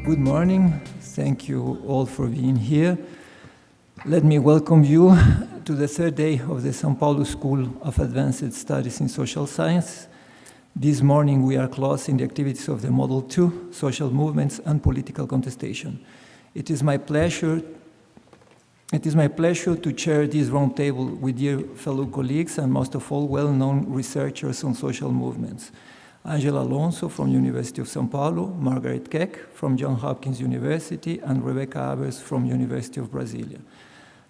Good morning. Thank you all for being here. Let me welcome you to the third day of the São Paulo School of Advanced Studies in Social Science. This morning we are closing the activities of the Model 2, Social Movements and Political Contestation. It is my pleasure to chair this roundtable with dear fellow colleagues and most of all well-known researchers on social movements. Angela Alonso from University of São Paulo, Margaret Keck from Johns Hopkins University, and Rebecca Abers from University of Brasilia.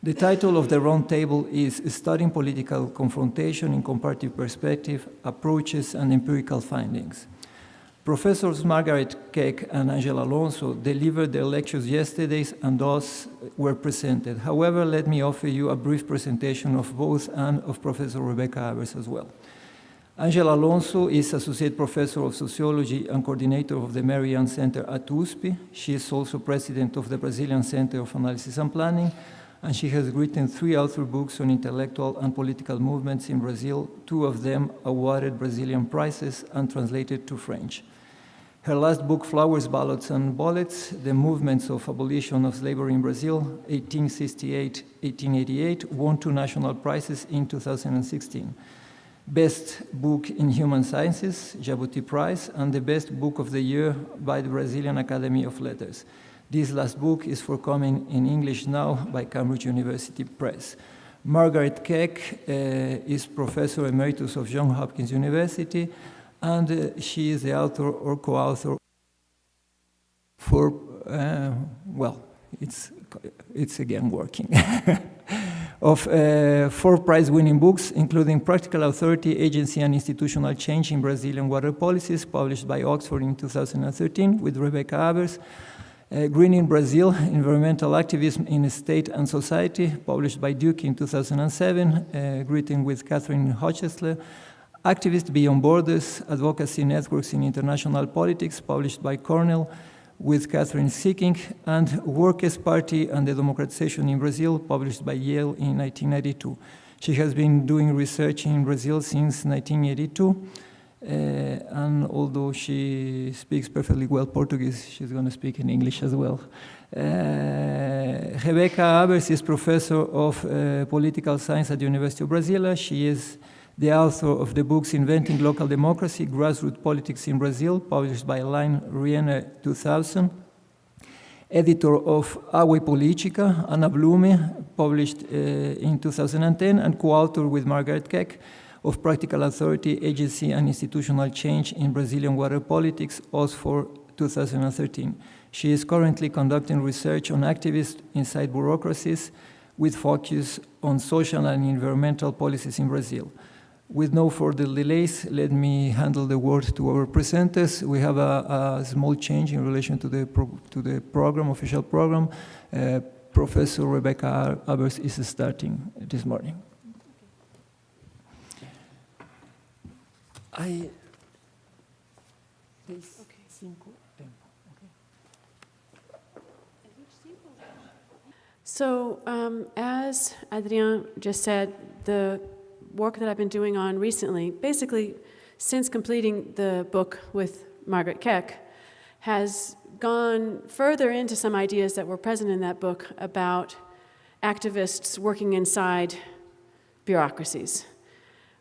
The title of the roundtable is Studying Political Confrontation in Comparative Perspective, Approaches and Empirical Findings. Professors Margaret Keck and Angela Alonso delivered their lectures yesterday and those were presented. However, let me offer you a brief presentation of both and of Professor Rebecca Abers as well. Angela Alonso is Associate Professor of Sociology and Coordinator of the Marianne Center at USP. She is also President of the Brazilian Center of Analysis and Planning, and she has written 3 author books on intellectual and political movements in Brazil, 2 of them awarded Brazilian prizes and translated to French. Her last book, Flowers, Ballots, and Bullets, The Movements of Abolition of Slavery in Brazil, 1868-1888, won 2 national prizes in 2016. Best Book in Human Sciences, Jabuti Prize, and the Best Book of the Year by the Brazilian Academy of Letters. This last book is forthcoming in English now by Cambridge University Press. Margaret Keck is Professor Emeritus of Johns Hopkins University, and she is the author or co-author for, it's again working. Of 4 prize-winning books, including Practical Authority, Agency and Institutional Change in Brazilian Water Policies, published by Oxford in 2013 with Rebecca Abers, Green in Brazil, Environmental Activism in State and Society, published by Duke in 2007, written with Catherine Hochstetler, Activists Beyond Borders, Advocacy Networks in International Politics, published by Cornell, with Catherine Seeking, and Workers' Party and the Democratization in Brazil, published by Yale in 1992. She has been doing research in Brazil since 1982, and although she speaks perfectly well Portuguese, she's going to speak in English as well. Rebecca Abers is Professor of Political Science at the University of Brasilia. She is the author of the books Inventing Local Democracy, Grassroots Politics in Brazil, published by Line Rienner 2000. Editor of Água e Política, Ana Blume, published in 2010, and co-author with Margaret Keck of Practical Authority, Agency and Institutional Change in Brazilian Water Politics, Oxford 2013. She is currently conducting research on activists inside bureaucracies with focus on social and environmental policies in Brazil. With no further delays, let me handle the word to our presenters. We have a small change in relation to the program, official program. Professor Rebecca Abers is starting this morning. So, as Adrien just said, the work that I've been doing on recently, basically since completing the book with Margaret Keck, has gone further into some ideas that were present in that book about activists working inside bureaucracies,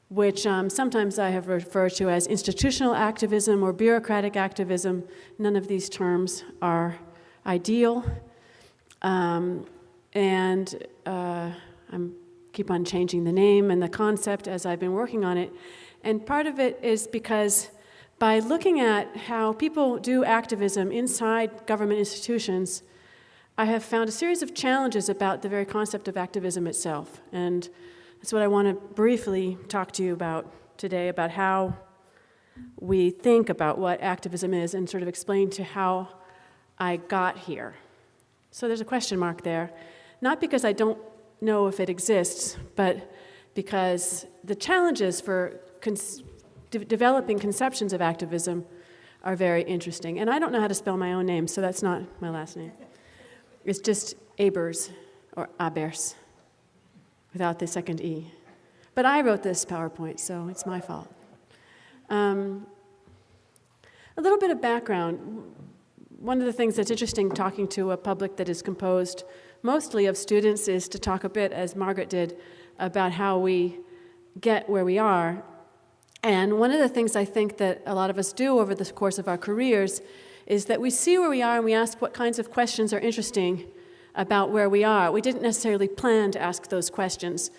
which sometimes I have referred to as institutional activism or bureaucratic activism. None of these terms are ideal. I'm keep on changing the name and the concept as I've been working on it. And part of it is because by looking at how people do activism inside government institutions, I have found a series of challenges about the very concept of activism itself. And that's what I want to briefly talk to you about today, about how we think about what activism is and sort of explain to how I got here. So there's a question mark there. Not because I don't know if it exists, but because the challenges for developing conceptions of activism are very interesting. And I don't know how to spell my own name, so that's not my last name. It's just Abers, or Abers, without the second E. But I wrote this PowerPoint, so it's my fault. A little bit of background. one of the things that's interesting talking to a public that is composed mostly of students is to talk a bit, as Margaret did, about how we get where we are. And one of the things I think that a lot of us do over the course of our careers is that we see where we are and we ask what kinds of questions are interesting about where we are. We didn't necessarily plan to ask those questions.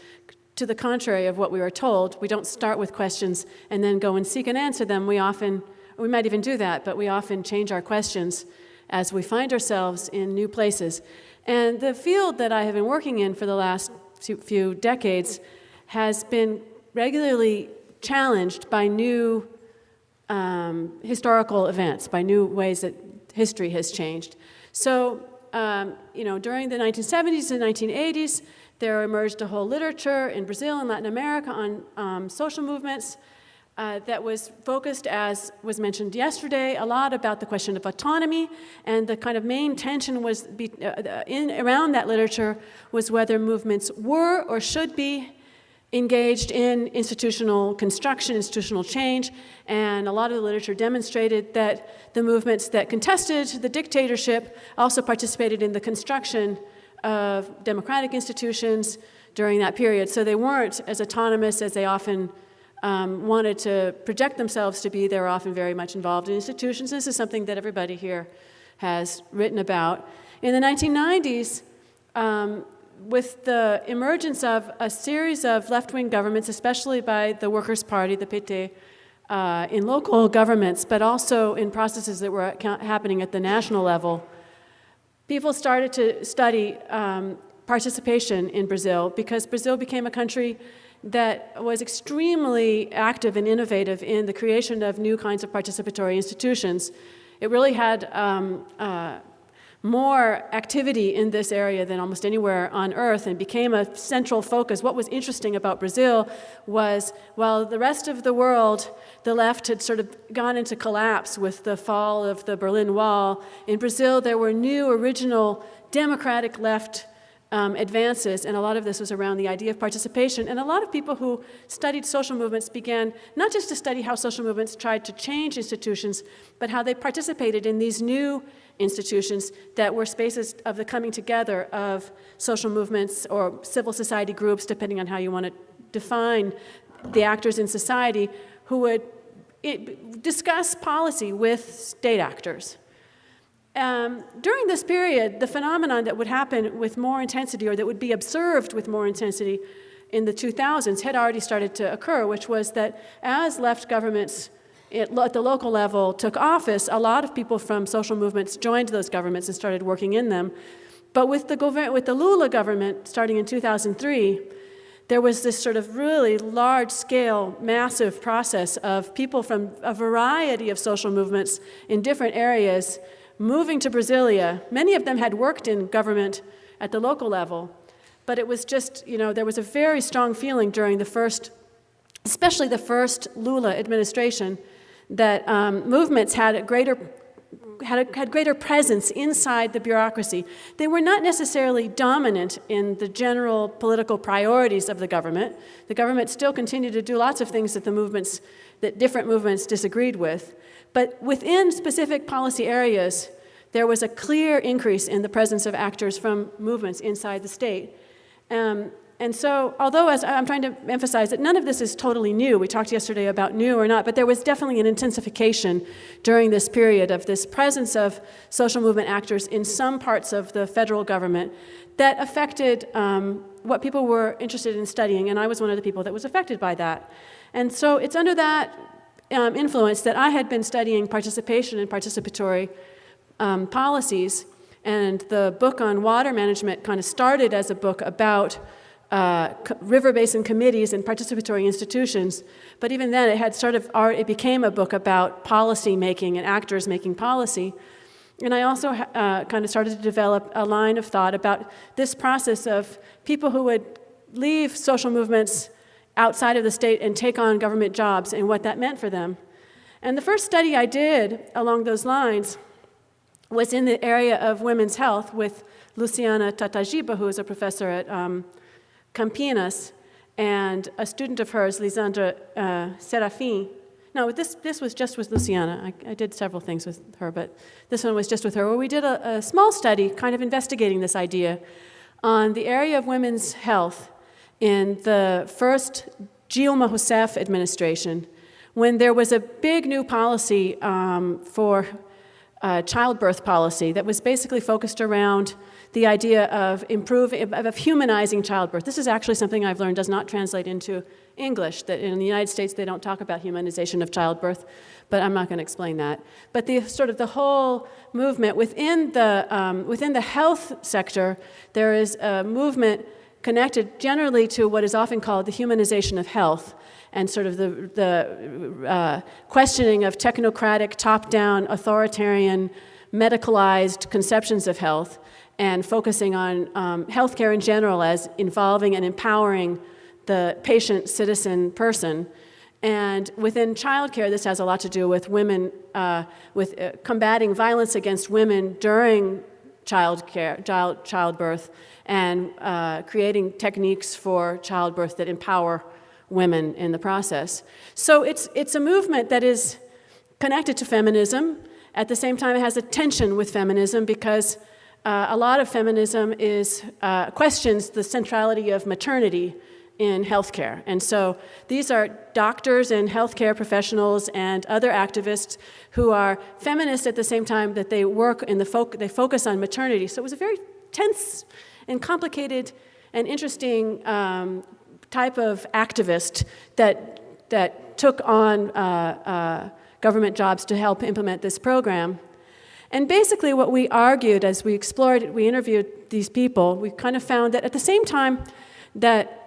To the contrary of what we were told, we don't start with questions and then go and seek and answer them. We might even do that, but we often change our questions as we find ourselves in new places. And the field that I have been working in for the last few decades has been regularly challenged by new historical events, by new ways that history has changed. So, during the 1970s and 1980s, there emerged a whole literature in Brazil and Latin America on social movements that was focused, as was mentioned yesterday, a lot about the question of autonomy, and the kind of main tension was around that literature was whether movements were or should be engaged in institutional construction, institutional change, and a lot of the literature demonstrated that the movements that contested the dictatorship also participated in the construction of democratic institutions during that period. So they weren't as autonomous as they often wanted to project themselves to be. They were often very much involved in institutions. This is something that everybody here has written about. In the 1990s, with the emergence of a series of left-wing governments, especially by the Workers' Party, the PT, in local governments, but also in processes that were happening at the national level, people started to study participation in Brazil, because Brazil became a country that was extremely active and innovative in the creation of new kinds of participatory institutions. It really had more activity in this area than almost anywhere on earth, and became a central focus. What was interesting about Brazil was, while the rest of the world, the left had sort of gone into collapse with the fall of the Berlin Wall, in Brazil there were new, original, democratic left advances, and a lot of this was around the idea of participation. And a lot of people who studied social movements began not just to study how social movements tried to change institutions, but how they participated in these new institutions that were spaces of the coming together of social movements or civil society groups, depending on how you want to define the actors in society, who would discuss policy with state actors. During this period, the phenomenon that would happen with more intensity, or that would be observed with more intensity in the 2000s, had already started to occur, which was that as left governments at the local level took office, a lot of people from social movements joined those governments and started working in them. But with the Lula government starting in 2003, there was this sort of really large-scale, massive process of people from a variety of social movements in different areas moving to Brasilia. Many of them had worked in government at the local level, but it was just, there was a very strong feeling during especially the first Lula administration, that movements had greater presence inside the bureaucracy. They were not necessarily dominant in the general political priorities of the government. The government still continued to do lots of things that different movements disagreed with. But within specific policy areas, there was a clear increase in the presence of actors from movements inside the state. And so, although as I'm trying to emphasize that none of this is totally new, we talked yesterday about new or not, but there was definitely an intensification during this period of this presence of social movement actors in some parts of the federal government that affected what people were interested in studying, and I was one of the people that was affected by that. And so it's under that influence that I had been studying participation and participatory policies, and the book on water management kind of started as a book about river basin committees and participatory institutions, but even then it became a book about policy making and actors making policy. And I also kind of started to develop a line of thought about this process of people who would leave social movements outside of the state and take on government jobs and what that meant for them. And the first study I did along those lines was in the area of women's health with Luciana Tatagiba, who is a professor at Campinas, and a student of hers, Lisandra No, this was just with Luciana. I did several things with her, but this one was just with her, where we did a small study kind of investigating this idea on the area of women's health in the first Dilma Rousseff administration, when there was a big new policy for childbirth policy that was basically focused around the idea of humanizing childbirth. This is actually something I've learned does not translate into English, that in the United States they don't talk about humanization of childbirth, but I'm not going to explain that. But the whole movement within the health sector, there is a movement connected generally to what is often called the humanization of health, and sort of the questioning of technocratic, top-down, authoritarian, medicalized conceptions of health, and focusing on healthcare in general as involving and empowering the patient, citizen, person. And within childcare, this has a lot to do with women, combating violence against women during childbirth, and creating techniques for childbirth that empower women in the process. So it's a movement that is connected to feminism. At the same time, it has a tension with feminism because a lot of feminism questions the centrality of maternity in healthcare. And so these are doctors and healthcare professionals and other activists who are feminists at the same time that they work in they focus on maternity. So it was a very tense and complicated and interesting type of activist that took on government jobs to help implement this program. And basically what we argued as we explored it, we interviewed these people, we kind of found that at the same time that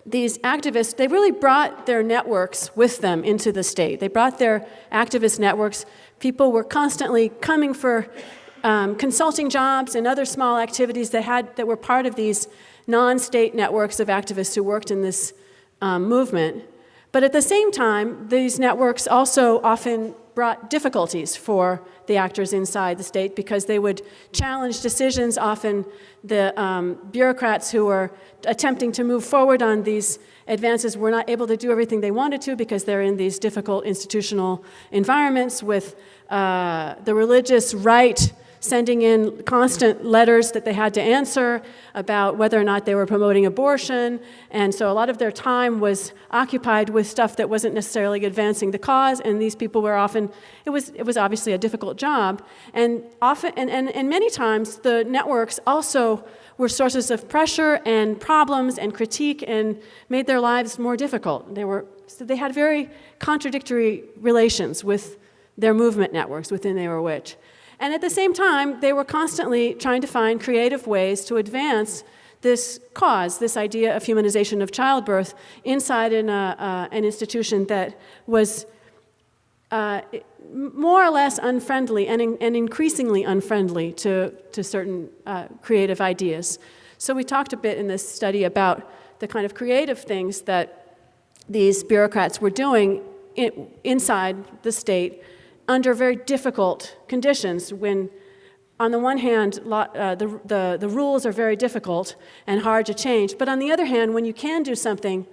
these activists, they really brought their networks with them into the state. They brought their activist networks. People were constantly coming for consulting jobs and other small activities that were part of these non-state networks of activists who worked in this movement. But at the same time, these networks also often brought difficulties for the actors inside the state because they would challenge decisions. Often the bureaucrats who were attempting to move forward on these advances were not able to do everything they wanted to because they're in these difficult institutional environments with the religious right sending in constant letters that they had to answer about whether or not they were promoting abortion. And so a lot of their time was occupied with stuff that wasn't necessarily advancing the cause, and these people were often, it was obviously a difficult job. And often, and many times, the networks also were sources of pressure and problems and critique and made their lives more difficult. So they had very contradictory relations with their movement networks within they were which. And at the same time, they were constantly trying to find creative ways to advance this cause, this idea of humanization of childbirth inside an institution that was more or less unfriendly and increasingly unfriendly to certain creative ideas. So we talked a bit in this study about the kind of creative things that these bureaucrats were doing inside the state under very difficult conditions when, on the one hand, the rules are very difficult and hard to change, but on the other hand, when you can do something,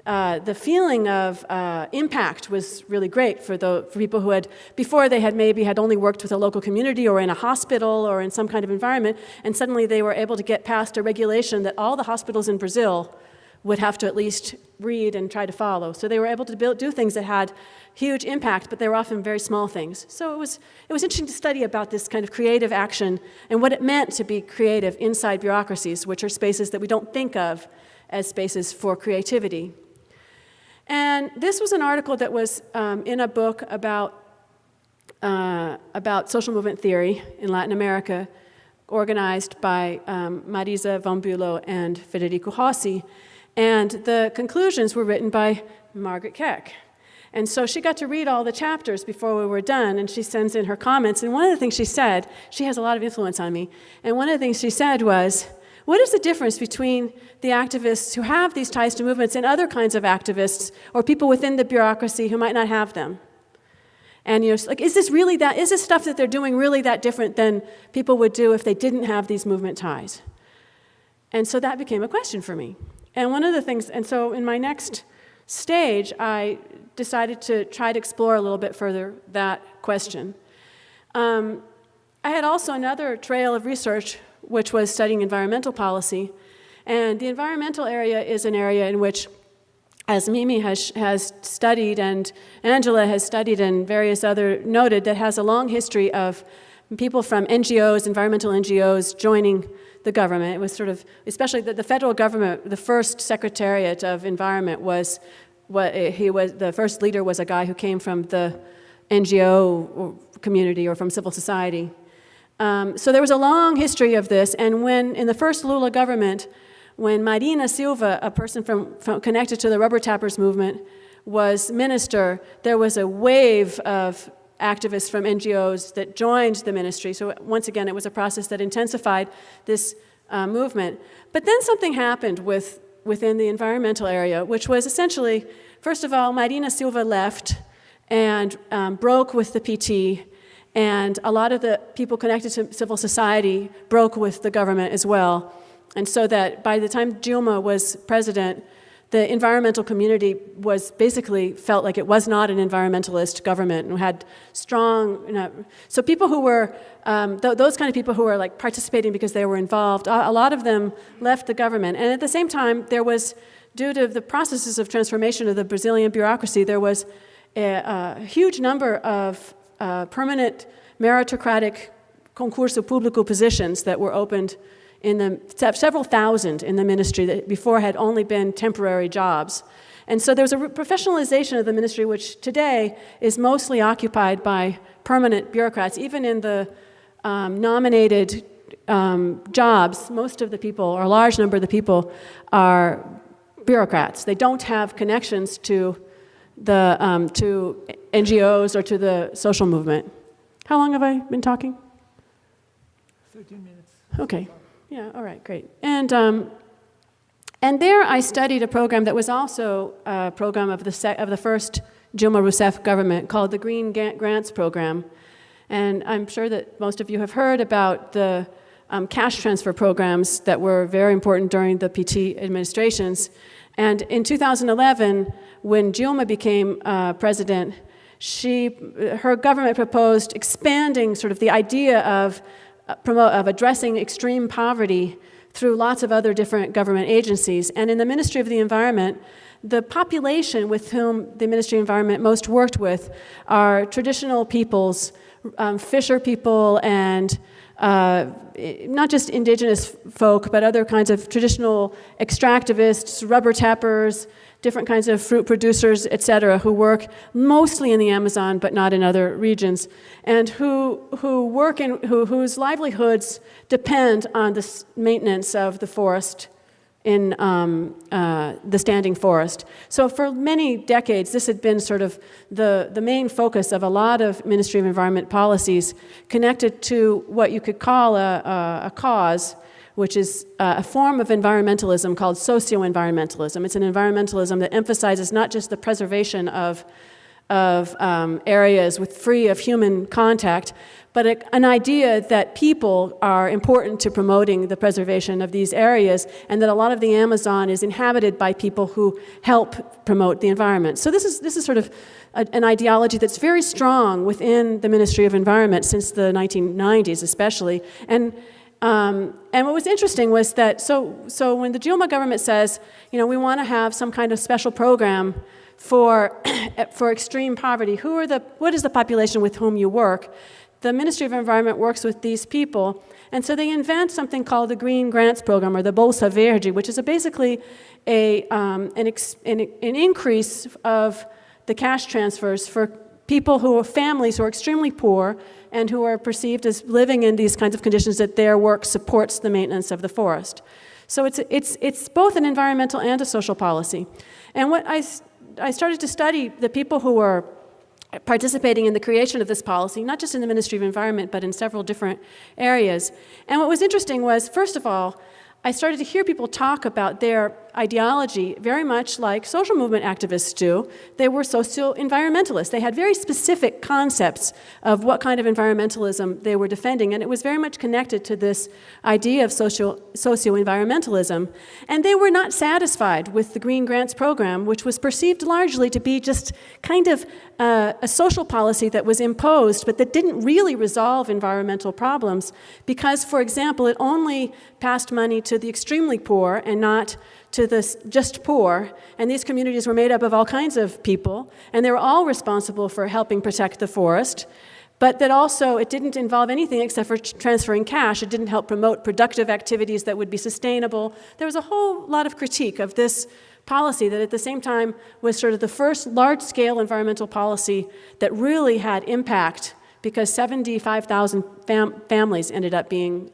the feeling of impact was really great for people who before they had only worked with a local community or in a hospital or in some kind of environment, and suddenly they were able to get past a regulation that all the hospitals in Brazil would have to at least read and try to follow. So they were able to do things that had huge impact, but they were often very small things. So it was interesting to study about this kind of creative action and what it meant to be creative inside bureaucracies, which are spaces that we don't think of as spaces for creativity. And this was an article that was in a book about social movement theory in Latin America, organized by Marisa von Bülow and Federico Rossi. And the conclusions were written by Margaret Keck. And so she got to read all the chapters before we were done, and she sends in her comments. And one of the things she said, she has a lot of influence on me, and one of the things she said was, what is the difference between the activists who have these ties to movements and other kinds of activists or people within the bureaucracy who might not have them? And is this stuff that they're doing really that different than people would do if they didn't have these movement ties? And so that became a question for me. And one of the things, and so in my next stage, I decided to try to explore a little bit further that question. I had also another trail of research, which was studying environmental policy. And the environmental area is an area in which, as Mimi has studied and Angela has studied and various other noted, that has a long history of people from NGOs, environmental NGOs, joining the government. It was sort of, especially the federal government, the first Secretariat of Environment was, the first leader was a guy who came from the NGO community or from civil society. So there was a long history of this, and when, in the first Lula government, when Marina Silva, a person from connected to the rubber tappers movement, was minister, there was a wave of activists from NGOs that joined the ministry. So once again, it was a process that intensified this movement. But then something happened within the environmental area, which was essentially, first of all, Marina Silva left and broke with the PT, and a lot of the people connected to civil society broke with the government as well. And so that by the time Dilma was president, the environmental community was basically felt like it was not an environmentalist government and had strong, so people who were, those kind of people who were like participating because they were involved, a lot of them left the government. And at the same time, there was, due to the processes of transformation of the Brazilian bureaucracy, there was a huge number of permanent meritocratic concurso público positions that were opened in the several thousand in the ministry that before had only been temporary jobs. And so there was a professionalization of the ministry, which today is mostly occupied by permanent bureaucrats. Even in the nominated jobs, most of the people, or a large number of the people, are bureaucrats. They don't have connections to the to NGOs or to the social movement. How long have I been talking? 13 minutes. Okay. Yeah, all right, great. And there I studied a program that was also a program of the first Dilma Rousseff government called the Green Grants Program. And I'm sure that most of you have heard about the cash transfer programs that were very important during the PT administrations. And in 2011, when Dilma became president, her government proposed expanding sort of the idea of addressing extreme poverty through lots of other different government agencies. And in the Ministry of the Environment, the population with whom the Ministry of Environment most worked with are traditional peoples, fisher people, and not just indigenous folk, but other kinds of traditional extractivists, rubber tappers, different kinds of fruit producers, et cetera, who work mostly in the Amazon, but not in other regions, and whose livelihoods depend on the maintenance of the forest in the standing forest. So for many decades, this had been sort of the main focus of a lot of Ministry of Environment policies connected to what you could call a cause, which is a form of environmentalism called socio-environmentalism. It's an environmentalism that emphasizes not just the preservation of areas free of human contact, but an idea that people are important to promoting the preservation of these areas, and that a lot of the Amazon is inhabited by people who help promote the environment. So this is sort of an ideology that's very strong within the Ministry of Environment since the 1990s especially. And what was interesting was that, so when the Dilma government says, we want to have some kind of special program for extreme poverty, what is the population with whom you work? The Ministry of Environment works with these people, and so they invent something called the Green Grants Program, or the Bolsa Verde, which is basically an increase of the cash transfers for people families who are extremely poor and who are perceived as living in these kinds of conditions that their work supports the maintenance of the forest. So it's both an environmental and a social policy. And what I started to study the people who were participating in the creation of this policy, not just in the Ministry of Environment, but in several different areas. And what was interesting was, first of all, I started to hear people talk about their ideology very much like social movement activists do. They were socio-environmentalists. They had very specific concepts of what kind of environmentalism they were defending, and it was very much connected to this idea of socio-environmentalism. And they were not satisfied with the Green Grants program, which was perceived largely to be just kind of a social policy that was imposed, but that didn't really resolve environmental problems because, for example, it only passed money to the extremely poor and not to the just poor, and these communities were made up of all kinds of people, and they were all responsible for helping protect the forest, but that also it didn't involve anything except for transferring cash. It didn't help promote productive activities that would be sustainable. There was a whole lot of critique of this policy that at the same time was sort of the first large-scale environmental policy that really had impact because 75,000 families ended up being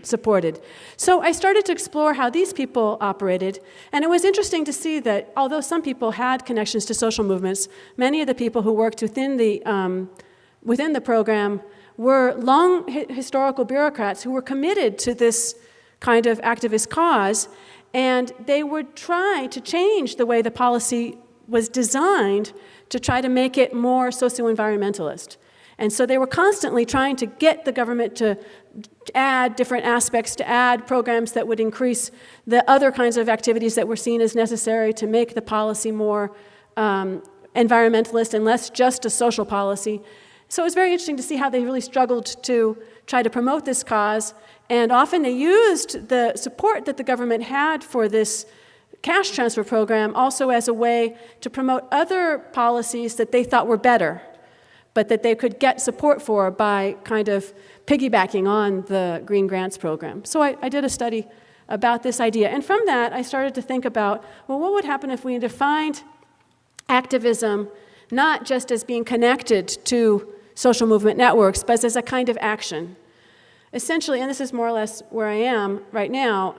supported. So I started to explore how these people operated, and it was interesting to see that although some people had connections to social movements, many of the people who worked within the program were long historical bureaucrats who were committed to this kind of activist cause, and they would try to change the way the policy was designed to try to make it more socio-environmentalist. And so they were constantly trying to get the government to add different aspects, to add programs that would increase the other kinds of activities that were seen as necessary to make the policy more environmentalist and less just a social policy. So it was very interesting to see how they really struggled to try to promote this cause. And often they used the support that the government had for this cash transfer program also as a way to promote other policies that they thought were better, but that they could get support for by kind of piggybacking on the Green Grants program. So I did a study about this idea. And from that, I started to think about, well, what would happen if we defined activism not just as being connected to social movement networks, but as a kind of action? Essentially, and this is more or less where I am right now,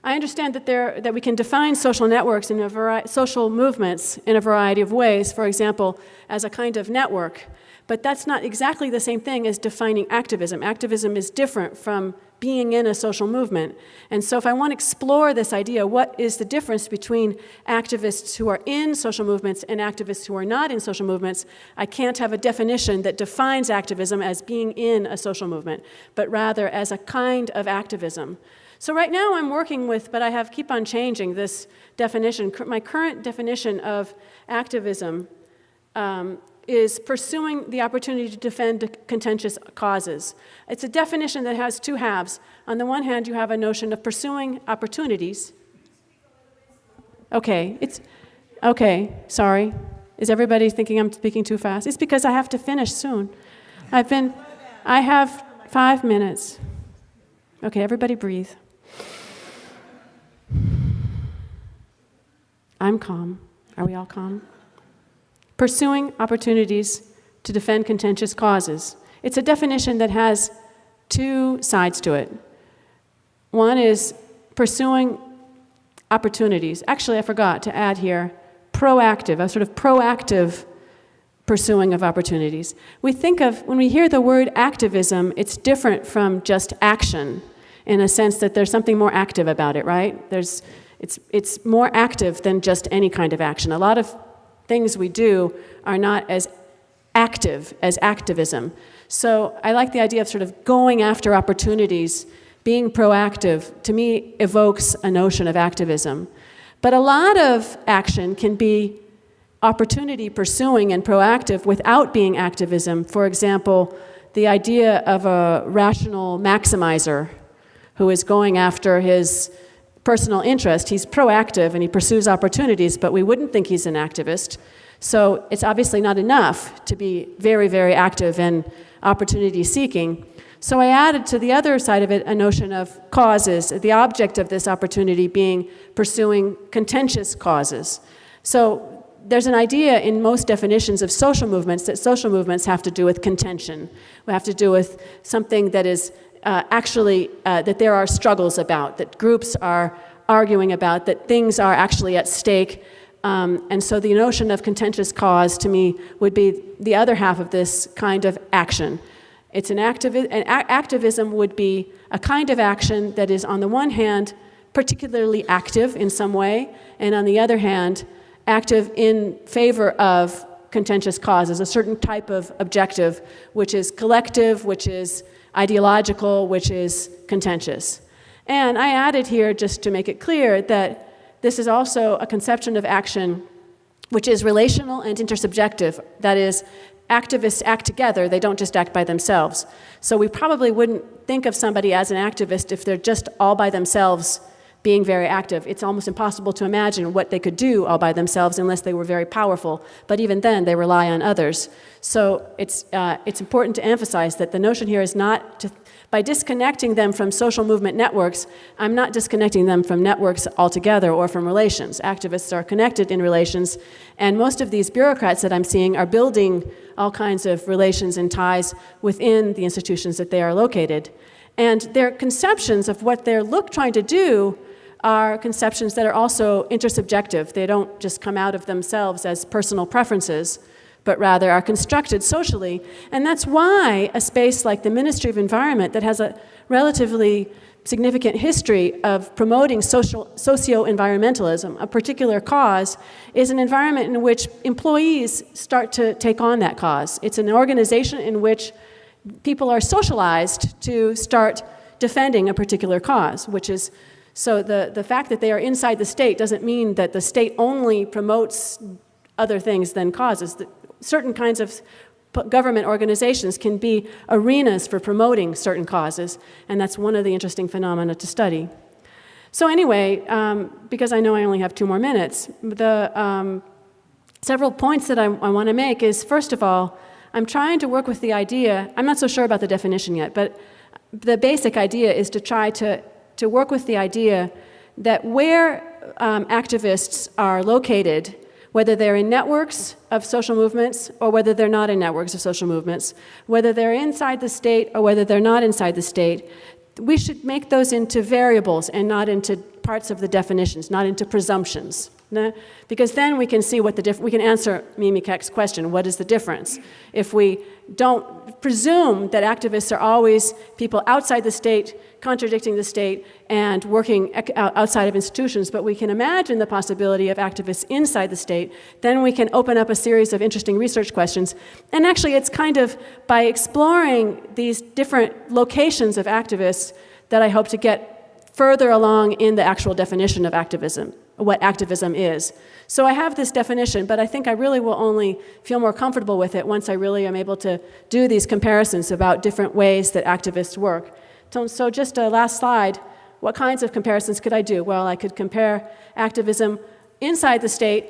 I understand that we can define social networks in social movements in a variety of ways, for example, as a kind of network. But that's not exactly the same thing as defining activism. Activism is different from being in a social movement. And so if I want to explore this idea, what is the difference between activists who are in social movements and activists who are not in social movements, I can't have a definition that defines activism as being in a social movement, but rather as a kind of activism. So right now I'm working with, but I keep on changing this definition. My current definition of activism is pursuing the opportunity to defend contentious causes. It's a definition that has two halves. On the one hand, you have a notion of pursuing opportunities. Okay, sorry. Is everybody thinking I'm speaking too fast? It's because I have to finish soon. I have 5 minutes. Okay, everybody breathe. I'm calm. Are we all calm? Pursuing opportunities to defend contentious causes. It's a definition that has two sides to it. One is pursuing opportunities. Actually, I forgot to add here, proactive, a sort of proactive pursuing of opportunities. We think of, when we hear the word activism, it's different from just action in a sense that there's something more active about it, right? It's more active than just any kind of action. A lot of things we do are not as active as activism. So I like the idea of sort of going after opportunities, being proactive, to me evokes a notion of activism. But a lot of action can be opportunity pursuing and proactive without being activism. For example, the idea of a rational maximizer who is going after his personal interest. He's proactive and he pursues opportunities, but we wouldn't think he's an activist. So it's obviously not enough to be very, very active in opportunity seeking. So I added to the other side of it a notion of causes, the object of this opportunity being pursuing contentious causes. So there's an idea in most definitions of social movements that social movements have to do with contention. We have to do with something that is that there are struggles about, that groups are arguing about, that things are actually at stake. And so the notion of contentious cause, to me, would be the other half of this kind of action. It's activism would be a kind of action that is, on the one hand, particularly active in some way, and on the other hand, active in favor of contentious causes, a certain type of objective, which is collective, which is ideological, which is contentious. And I added here, just to make it clear, that this is also a conception of action which is relational and intersubjective. That is, activists act together, they don't just act by themselves. So we probably wouldn't think of somebody as an activist if they're just all by themselves being very active. It's almost impossible to imagine what they could do all by themselves unless they were very powerful. But even then, they rely on others. So it's important to emphasize that the notion here is not to, by disconnecting them from social movement networks, I'm not disconnecting them from networks altogether or from relations. Activists are connected in relations, and most of these bureaucrats that I'm seeing are building all kinds of relations and ties within the institutions that they are located. And their conceptions of what they're trying to do are conceptions that are also intersubjective. They don't just come out of themselves as personal preferences, but rather are constructed socially. And that's why a space like the Ministry of Environment, that has a relatively significant history of promoting socio-environmentalism, a particular cause, is an environment in which employees start to take on that cause. It's an organization in which people are socialized to start defending a particular cause, which is, so the fact that they are inside the state doesn't mean that the state only promotes other things than causes. Certain kinds of government organizations can be arenas for promoting certain causes, and that's one of the interesting phenomena to study. So anyway, because I know I only have 2 more minutes, the several points that I want to make is, first of all, I'm trying to work with the idea, I'm not so sure about the definition yet, but the basic idea is to try to work with the idea that where activists are located, whether they're in networks of social movements or whether they're not in networks of social movements, whether they're inside the state or whether they're not inside the state, we should make those into variables and not into parts of the definitions, not into presumptions. Because then we can see what we can answer Mimi Keck's question, what is the difference? If we don't presume that activists are always people outside the state, contradicting the state, and working outside of institutions, but we can imagine the possibility of activists inside the state, then we can open up a series of interesting research questions. And actually, it's kind of by exploring these different locations of activists that I hope to get further along in the actual definition of activism, what activism is. So I have this definition, but I think I really will only feel more comfortable with it once I really am able to do these comparisons about different ways that activists work. So just a last slide, what kinds of comparisons could I do? Well, I could compare activism inside the state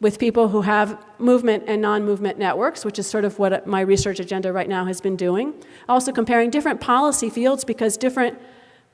with people who have movement and non-movement networks, which is sort of what my research agenda right now has been doing. Also comparing different policy fields, because different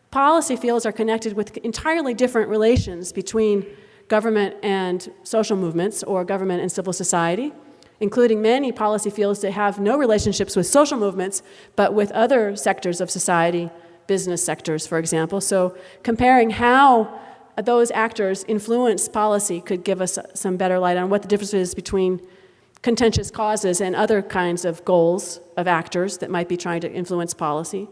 policy fields are connected with entirely different relations between government and social movements, or government and civil society, including many policy fields that have no relationships with social movements, but with other sectors of society, business sectors, for example. So comparing how those actors influence policy could give us some better light on what the difference is between contentious causes and other kinds of goals of actors that might be trying to influence policy.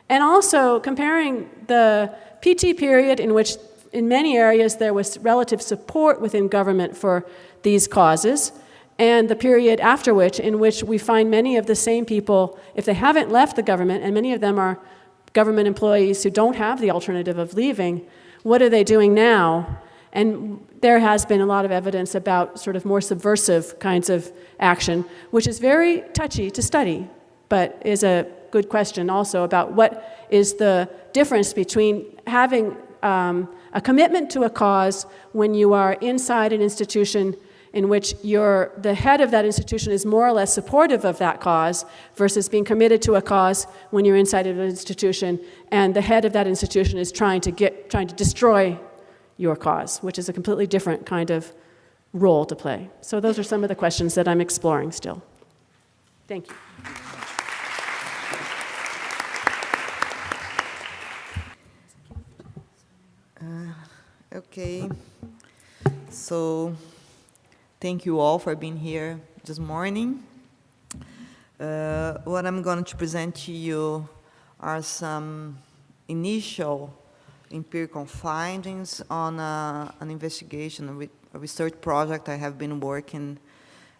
And also comparing the PT period, in which in many areas there was relative support within government for these causes, and the period after which, in which we find many of the same people, if they haven't left the government, and many of them are government employees who don't have the alternative of leaving, what are they doing now? And there has been a lot of evidence about sort of more subversive kinds of action, which is very touchy to study, but is a good question also about what is the difference between having a commitment to a cause when you are inside an institution in which the head of that institution is more or less supportive of that cause, versus being committed to a cause when you're inside of an institution and the head of that institution is trying to destroy your cause, which is a completely different kind of role to play. So those are some of the questions that I'm exploring still. Thank you. Okay, so thank you all for being here this morning. What I'm going to present to you are some initial empirical findings on an investigation, a research project I have been working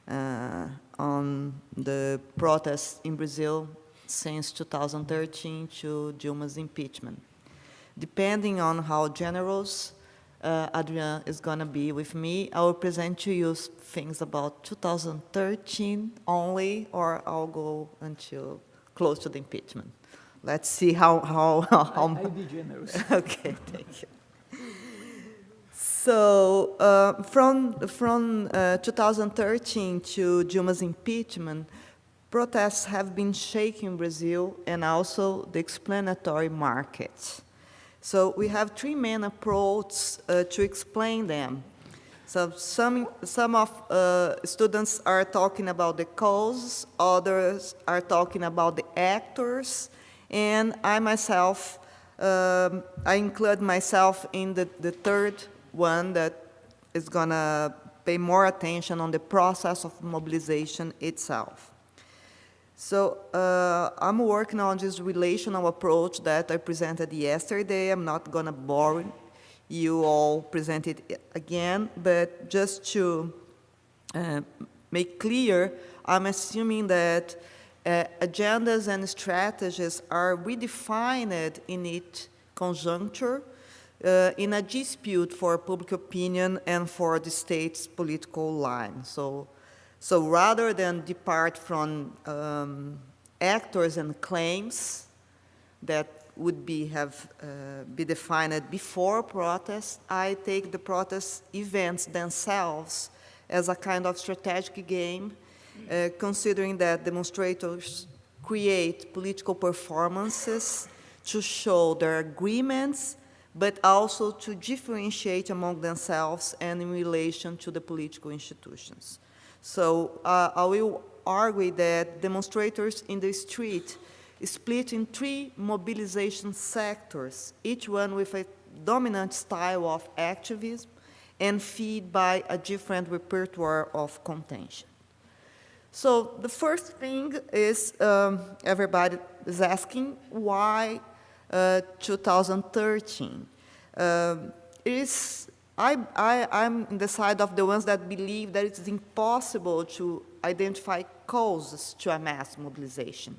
on the protests in Brazil since 2013 to Dilma's impeachment. Depending on how generous Adrian is going to be with me, I will present to you things about 2013 only, or I'll go until close to the impeachment. Let's see how I'll be generous. Okay, thank you. So from 2013 to Dilma's impeachment, protests have been shaking Brazil and also the explanatory market. So we have three main approaches to explain them. So some of students are talking about the cause, others are talking about the actors, and I myself, I include myself in the third one that is gonna pay more attention on the process of mobilization itself. So I'm working on this relational approach that I presented yesterday. I'm not gonna bore you all present it again, but just to make clear, I'm assuming that agendas and strategies are redefined in each conjuncture in a dispute for public opinion and for the state's political line. So rather than depart from actors and claims that would be defined before protests, I take the protest events themselves as a kind of strategic game, considering that demonstrators create political performances to show their agreements, but also to differentiate among themselves and in relation to the political institutions. So I will argue that demonstrators in the street split in three mobilization sectors, each one with a dominant style of activism and fed by a different repertoire of contention. So the first thing is everybody is asking why 2013. I'm on the side of the ones that believe that it's impossible to identify causes to a mass mobilization.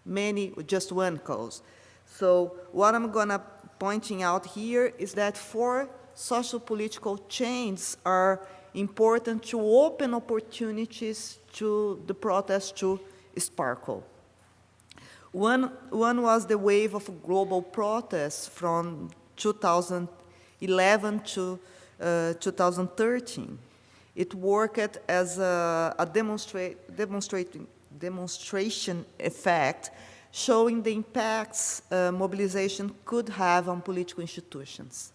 Many, just one cause. So what I'm gonna pointing out here is that four social-political chains are important to open opportunities to the protest to sparkle. One was the wave of global protests from 2011 to 2013. It worked as a demonstration effect, showing the impacts mobilization could have on political institutions.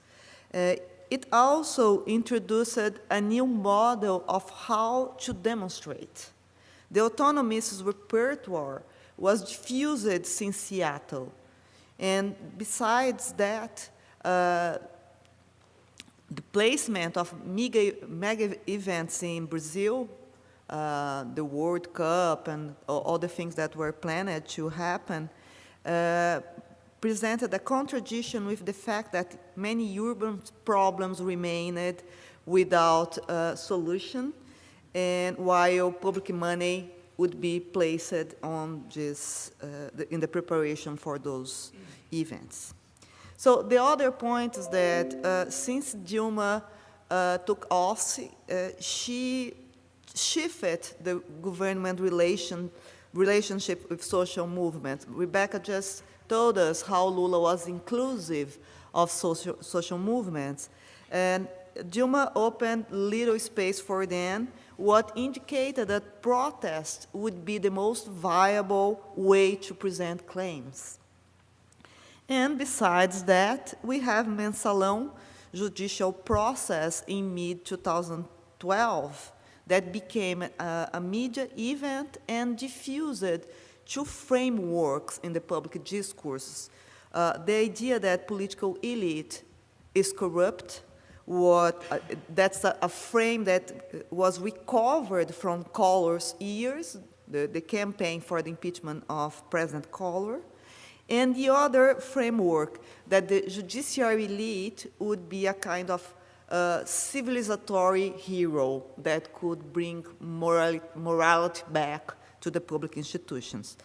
It also introduced a new model of how to demonstrate. The autonomist repertoire was diffused since Seattle. And besides that, the placement of mega events in Brazil, the World Cup and all the things that were planned to happen, presented a contradiction with the fact that many urban problems remained without a solution, and while public money would be placed on this, in the preparation for those events. So the other point is that since Dilma took office, she shifted the government relationship with social movements. Rebecca just told us how Lula was inclusive of social movements, and Dilma opened little space for them, what indicated that protest would be the most viable way to present claims. And besides that, we have Mensalão judicial process in mid-2012 that became a media event and diffused two frameworks in the public discourse. The idea that political elite is corrupt, that's a frame that was recovered from Collor's years, the campaign for the impeachment of President Collor, And the other framework, that the judiciary elite would be a kind of civilizatory hero that could bring morality back to the public institutions.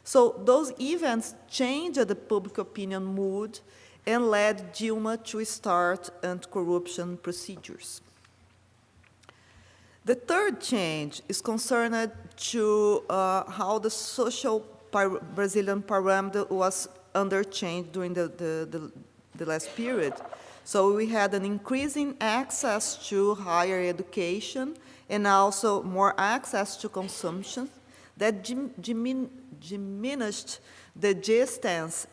So those events changed the public opinion mood and led Dilma to start anti-corruption procedures. The third change is concerned to how the social Brazilian parameter was underchanged during the last period. So we had an increasing access to higher education and also more access to consumption that diminished the distance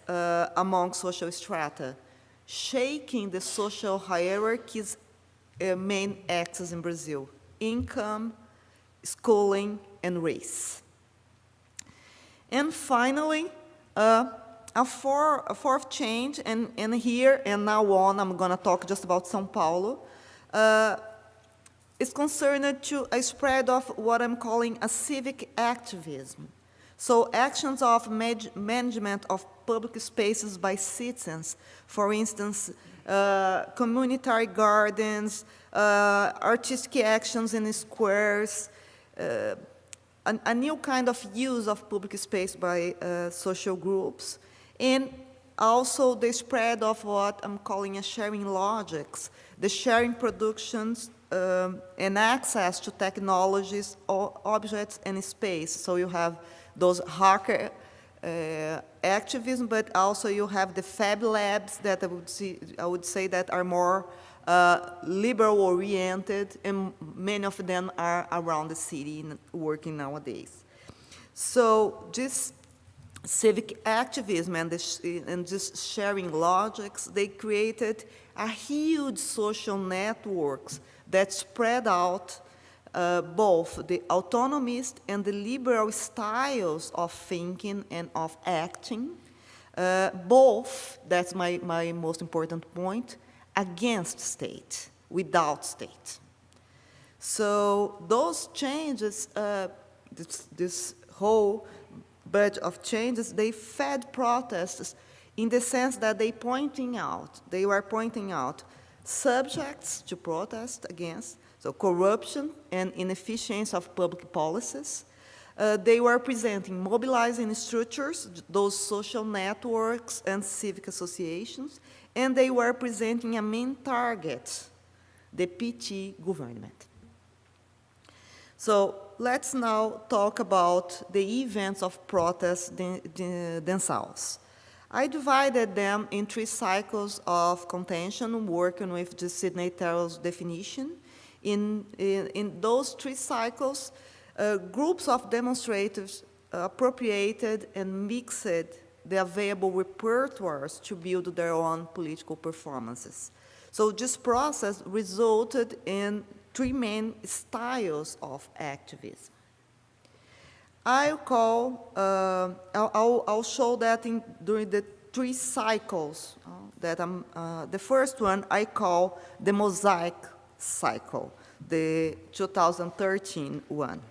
among social strata, shaking the social hierarchies' main axes in Brazil: income, schooling, and race. And finally, a fourth change, and here and now on, I'm going to talk just about São Paulo, is concerned to a spread of what I'm calling a civic activism. So actions of management of public spaces by citizens, for instance, community gardens, artistic actions in squares, a new kind of use of public space by social groups, and also the spread of what I'm calling a sharing logics, the sharing productions and access to technologies, objects, and space. So you have those hacker activism, but also you have the Fab Labs that I would say that are more liberal-oriented, and many of them are around the city and working nowadays. So this civic activism and this sharing logics, they created a huge social networks that spread out both the autonomist and the liberal styles of thinking and of acting, both, that's my most important point, against state, without state. So those changes, this whole bunch of changes, they fed protests in the sense that they were pointing out subjects to protest against, so corruption and inefficiency of public policies. They were presenting mobilizing structures, those social networks and civic associations, and they were presenting a main target, the PT government. So let's now talk about the events of protests themselves. I divided them in 3 cycles of contention, working with the Sidney Terrell's definition. In those 3 cycles, groups of demonstrators appropriated and mixed the available repertoires to build their own political performances. So this process resulted in 3 main styles of activism. I'll show that during the 3 cycles the first one I call the Mosaic Cycle, the 2013 one.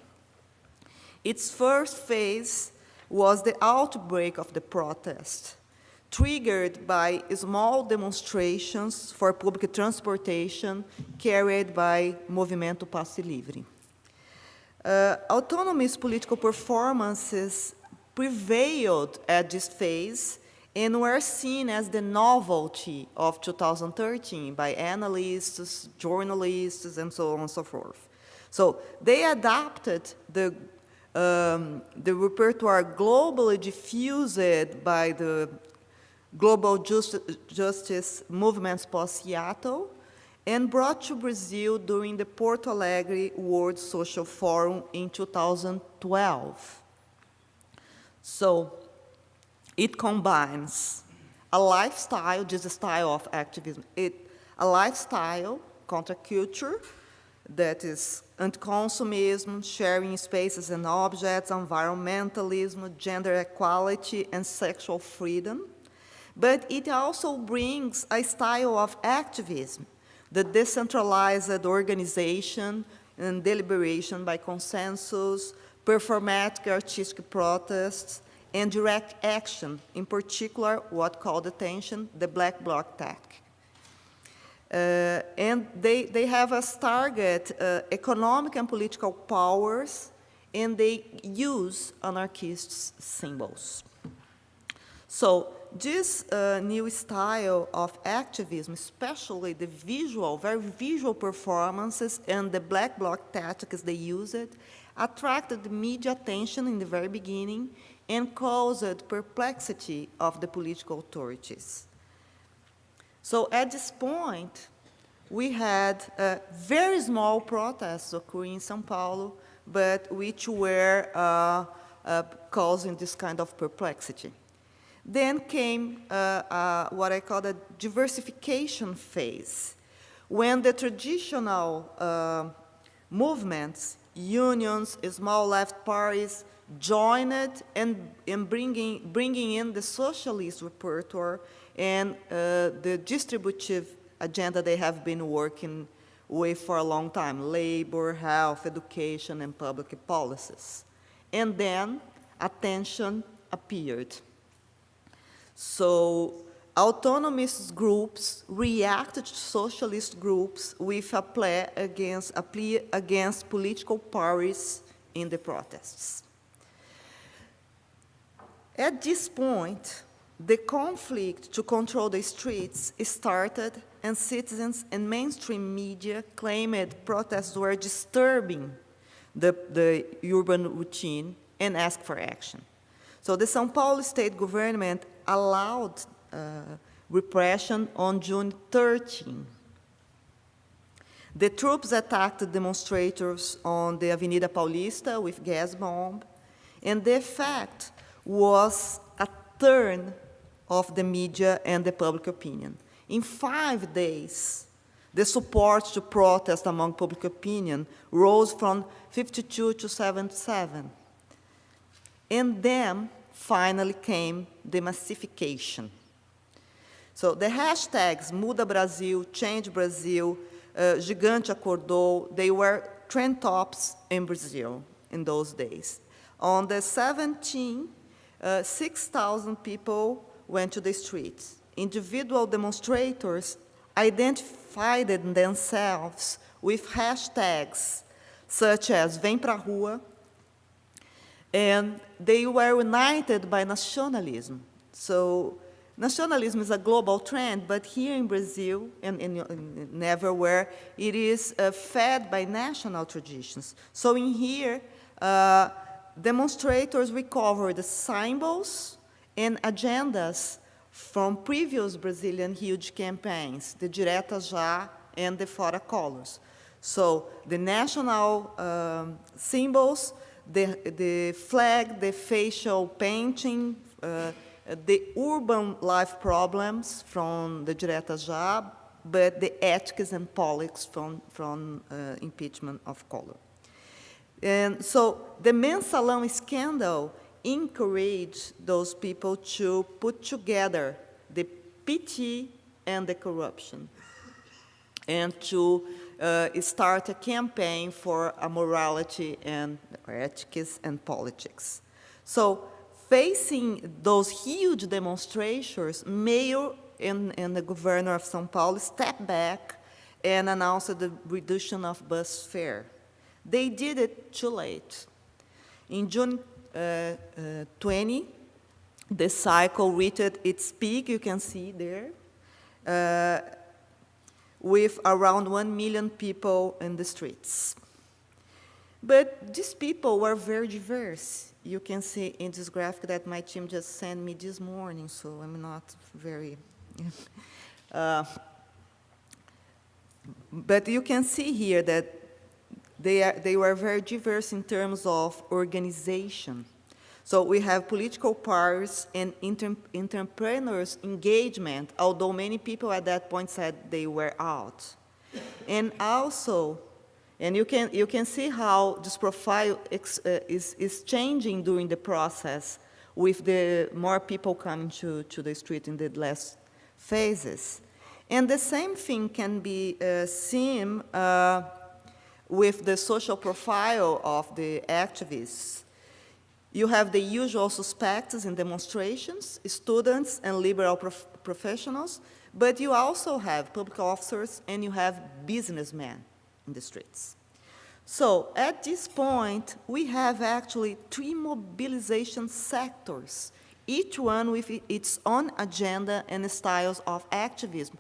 Its first phase was the outbreak of the protest, triggered by small demonstrations for public transportation carried by Movimento Passe Livre. Autonomous political performances prevailed at this phase and were seen as the novelty of 2013 by analysts, journalists, and so on and so forth. So they adapted the repertoire globally diffused by the global justice movements post-Seattle and brought to Brazil during the Porto Alegre World Social Forum in 2012. So it combines a lifestyle, this style of activism, a lifestyle, counterculture, that is anti-consumism, sharing spaces and objects, environmentalism, gender equality, and sexual freedom. But it also brings a style of activism, the decentralized organization and deliberation by consensus, performatic artistic protests, and direct action, in particular what called attention, the black bloc tactic. And they have as target economic and political powers, and they use anarchist symbols. So this new style of activism, especially the visual, very visual performances and the black bloc tactics they used, attracted the media attention in the very beginning and caused perplexity of the political authorities. So at this point, we had very small protests occurring in São Paulo, but which were causing this kind of perplexity. Then came what I call the diversification phase, when the traditional movements, unions, small left parties, joined and bringing in the socialist repertoire and the distributive agenda they have been working with for a long time, labor, health, education, and public policies. And then attention appeared. So autonomous groups reacted to socialist groups with a plea against political parties in the protests. At this point, the conflict to control the streets started, and citizens and mainstream media claimed protests were disturbing the urban routine and asked for action. So the São Paulo state government allowed repression on June 13. The troops attacked demonstrators on the Avenida Paulista with gas bomb, and the effect was a turn of the media and the public opinion. In 5 days, the support to protest among public opinion rose from 52 to 77. And then finally came the massification. So the hashtags Muda Brasil, Change Brazil, Gigante Acordou, they were trend tops in Brazil in those days. On the 17th, 6,000 people went to the streets. Individual demonstrators identified themselves with hashtags such as Vem Pra Rua, and they were united by nationalism. So nationalism is a global trend, but here in Brazil and everywhere, it is fed by national traditions. So in here, demonstrators recovered the symbols and agendas from previous Brazilian huge campaigns, the Direta Já and the Fora Colors. So the national symbols, the flag, the facial painting, the urban life problems from the Direta Já, but the ethics and politics from impeachment of Collor. And so the Mensalão scandal encouraged those people to put together the PT and the corruption, and to start a campaign for a morality and ethics and politics. So facing those huge demonstrations, Mayor and the governor of São Paulo stepped back and announced the reduction of bus fare. They did it too late. In June 20, the cycle reached its peak, you can see there, with around 1 million people in the streets. But these people were very diverse. You can see in this graphic that my team just sent me this morning, so I'm not very... but you can see here that they were very diverse in terms of organization. So we have political parties and entrepreneurs' engagement, although many people at that point said they were out. And also, and you can see how this profile is changing during the process with the more people coming to the street in the last phases. And the same thing can be seen with the social profile of the activists. You have the usual suspects in demonstrations, students and liberal professionals, but you also have public officers and you have businessmen in the streets. So at this point, we have actually 3 mobilization sectors, each one with its own agenda and styles of activism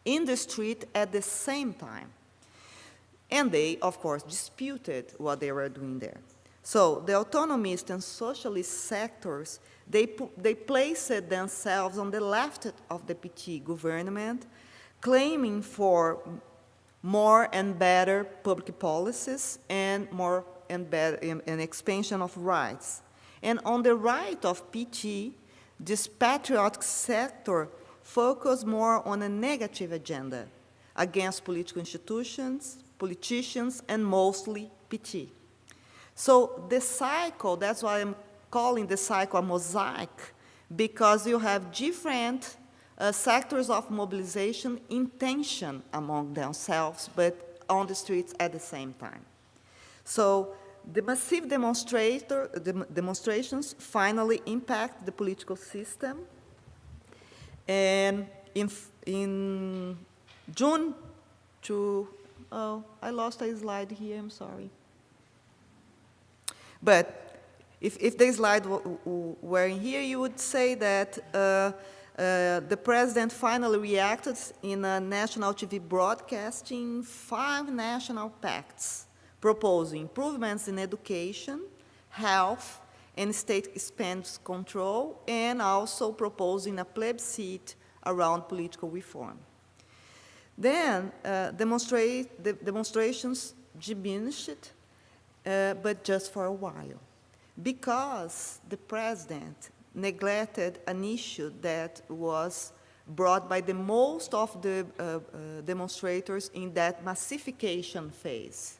in the street at the same time. And they, of course, disputed what they were doing there. So the autonomist and socialist sectors, they placed themselves on the left of the PT government, claiming for more and better public policies and more and better an expansion of rights. And on the right of PT, this patriotic sector focused more on a negative agenda against political institutions, politicians, and mostly PT. So the cycle, that's why I'm calling the cycle a mosaic, because you have different sectors of mobilization in tension among themselves, but on the streets at the same time. So the massive demonstrations finally impact the political system. And in June oh, I lost a slide here, I'm sorry. But if the slide were in here, you would say that the president finally reacted in a national TV broadcasting 5 national pacts proposing improvements in education, health, and state expense control, and also proposing a plebiscite around political reform. Then the demonstrations diminished, but just for a while, because the president neglected an issue that was brought by the most of the demonstrators in that massification phase,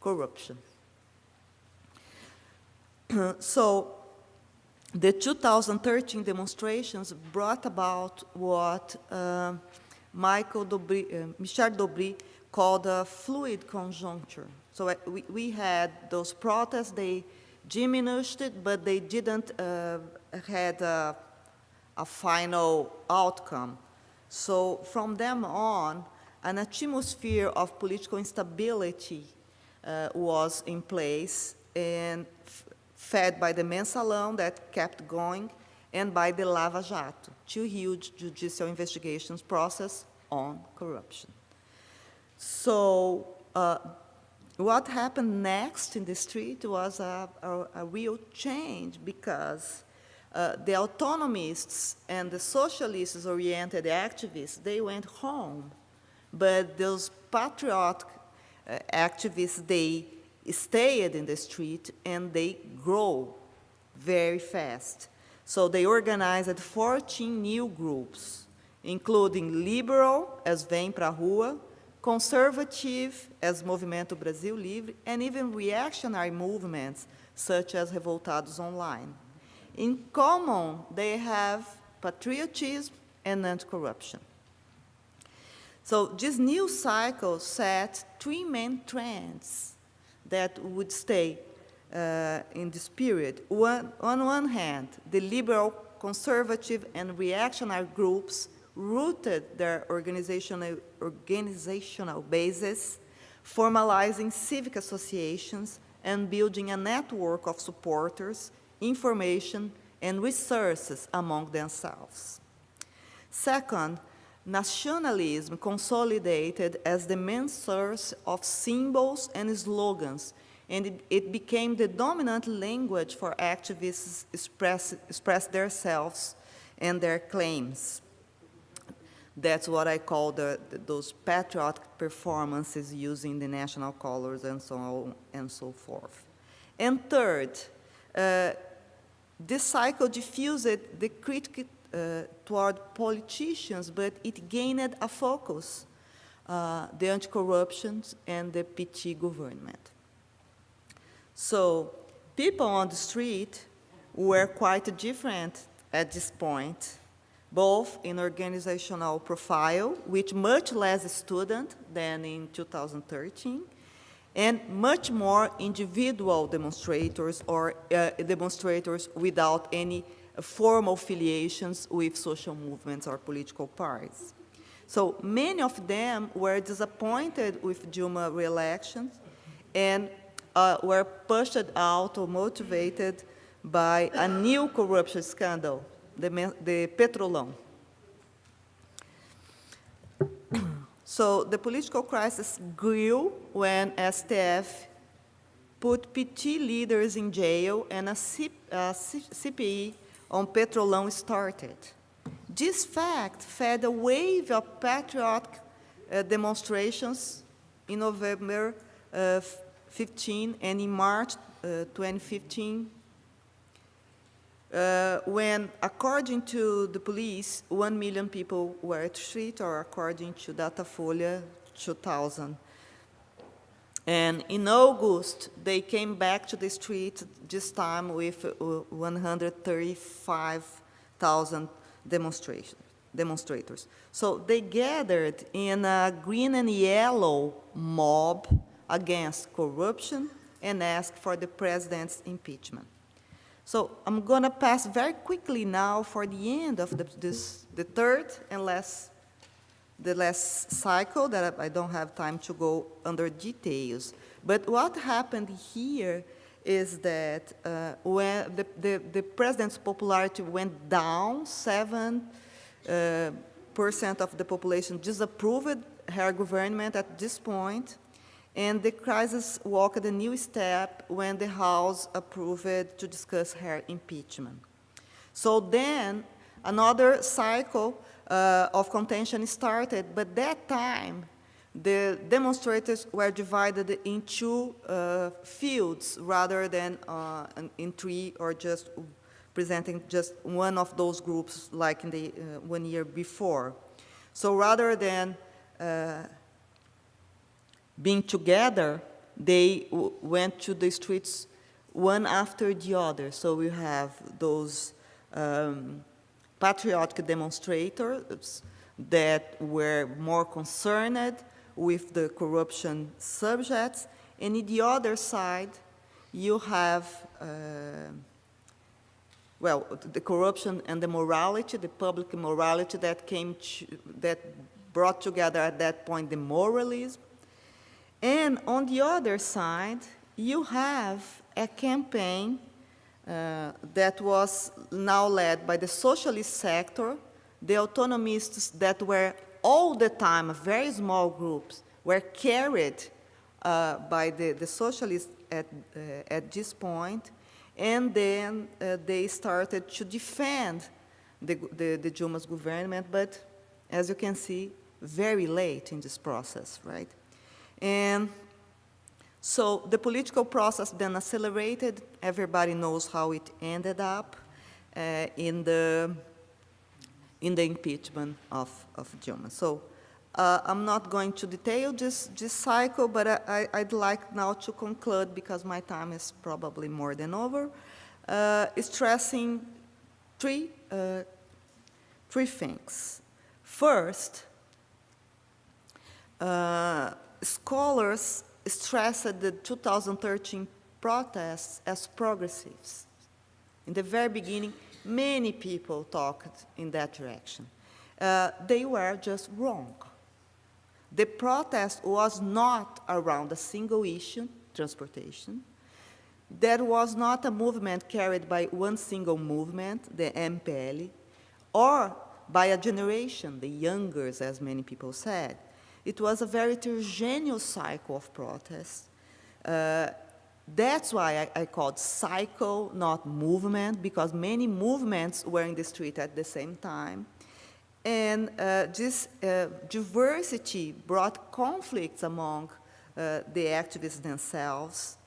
corruption. So the 2013 demonstrations brought about what Michel Dobry called a fluid conjuncture. So we had those protests, they diminished it, but they didn't had a final outcome. So from them on, an atmosphere of political instability was in place, and fed by the Mensalão that kept going, and by the Lava Jato, 2 huge judicial investigations process on corruption. So what happened next in the street was a real change, because the autonomists and the socialists-oriented activists, they went home, but those patriotic activists, they stayed in the street and they grow very fast. So they organized 14 new groups, including liberal, as Vem Pra Rua, conservative, as Movimento Brasil Livre, and even reactionary movements, such as Revoltados Online. In common, they have patriotism and anti-corruption. So this new cycle set 3 main trends that would stay in this period. On one hand, the liberal, conservative, and reactionary groups rooted their organizational bases, formalizing civic associations and building a network of supporters, information, and resources among themselves. Second, nationalism consolidated as the main source of symbols and slogans, and it became the dominant language for activists express themselves and their claims. That's what I call those patriotic performances using the national colors and so on and so forth. And third, this cycle diffused the critique toward politicians, but it gained a focus, the anti-corruption and the PT government. So people on the street were quite different at this point, both in organizational profile, with much less student than in 2013, and much more individual demonstrators or demonstrators without any formal affiliations with social movements or political parties. So many of them were disappointed with Dilma re-election and were pushed out or motivated by a new corruption scandal, the Petrolão. So the political crisis grew when STF put PT leaders in jail and a CPI on Petrolão started. This fact fed a wave of patriotic demonstrations in November 15 and in March 2015, when, according to the police, 1 million people were at the street, or according to Datafolha, 2,000. And in August, they came back to the street, this time with 135,000 demonstrators. So they gathered in a green and yellow mob against corruption and asked for the president's impeachment. So I'm going to pass very quickly now for the end of the third and last cycle, that I don't have time to go under details. But what happened here is that when the president's popularity went down, 7% of the population disapproved her government at this point, and the crisis walked a new step when the House approved to discuss her impeachment. So then another cycle of contention started, but that time the demonstrators were divided in two fields rather than in three, or just presenting just one of those groups like in the 1 year before. So rather than being together, they went to the streets one after the other. So we have those patriotic demonstrators that were more concerned with the corruption subjects, and in the other side, you have, well, the corruption and the morality, the public morality that that brought together at that point the moralism. And on the other side, you have a campaign that was now led by the socialist sector, the autonomists that were all the time, very small groups, were carried by the socialists at this point, and then they started to defend the Dilma's government, but as you can see, very late in this process, right? And so the political process then accelerated. Everybody knows how it ended up in the impeachment of Dilma. So I'm not going to detail this cycle, but I'd like now to conclude, because my time is probably more than over, stressing three things. First, scholars stressed the 2013 protests as progressives. In the very beginning, many people talked in that direction. They were just wrong. The protest was not around a single issue, transportation. There was not a movement carried by one single movement, the MPL, or by a generation, the youngers, as many people said. It was a very heterogeneous cycle of protests. That's why I called cycle, not movement, because many movements were in the street at the same time. And this diversity brought conflicts among the activists themselves.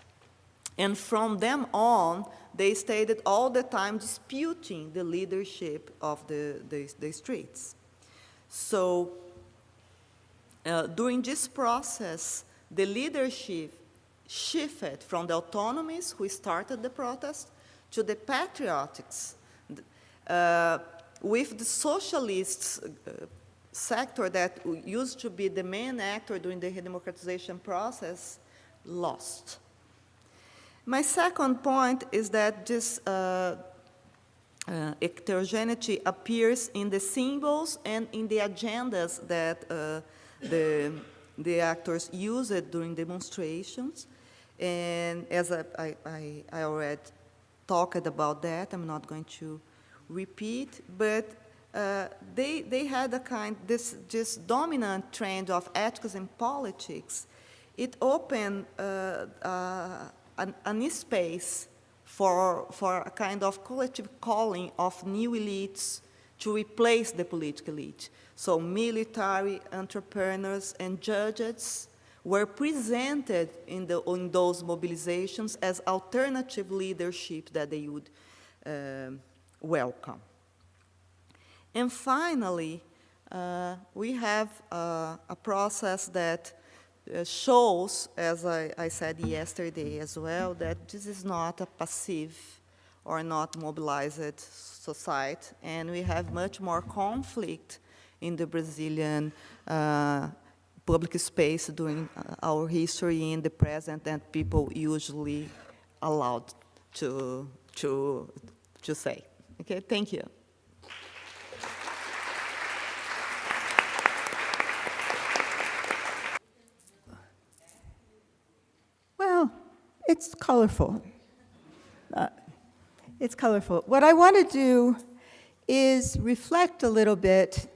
And from them on, they stayed all the time disputing the leadership of the streets. So during this process, the leadership shifted from the autonomists who started the protest to the patriotics, with the socialist sector that used to be the main actor during the democratization process lost. My second point is that this heterogeneity appears in the symbols and in the agendas that the actors used during demonstrations. And as I already talked about that, I'm not going to repeat, but they had this dominant trend of ethics and politics. It opened a space for a kind of collective calling of new elites to replace the political elite. So military, entrepreneurs, and judges were presented in those mobilizations as alternative leadership that they would welcome. And finally, we have a process that shows, as I said yesterday as well, that this is not a passive or not mobilized society, and we have much more conflict in the Brazilian public space during our history in the present than people usually allowed to say. Okay, thank you. Well, it's colorful. It's colorful. What I want to do is reflect a little bit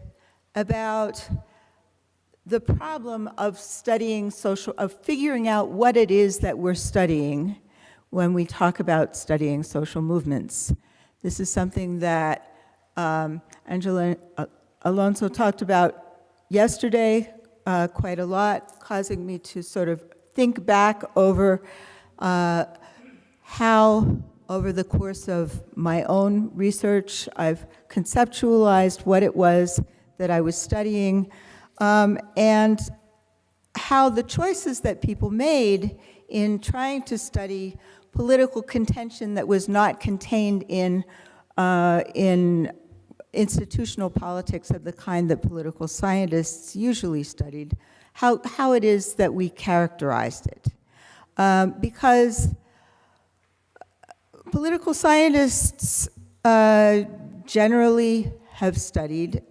about the problem of studying of figuring out what it is that we're studying when we talk about studying social movements. This is something that Angela Alonso talked about yesterday quite a lot, causing me to sort of think back over how, over the course of my own research, I've conceptualized what it was that I was studying, and how the choices that people made in trying to study political contention that was not contained in institutional politics of the kind that political scientists usually studied, how it is that we characterized it. Because political scientists generally have studied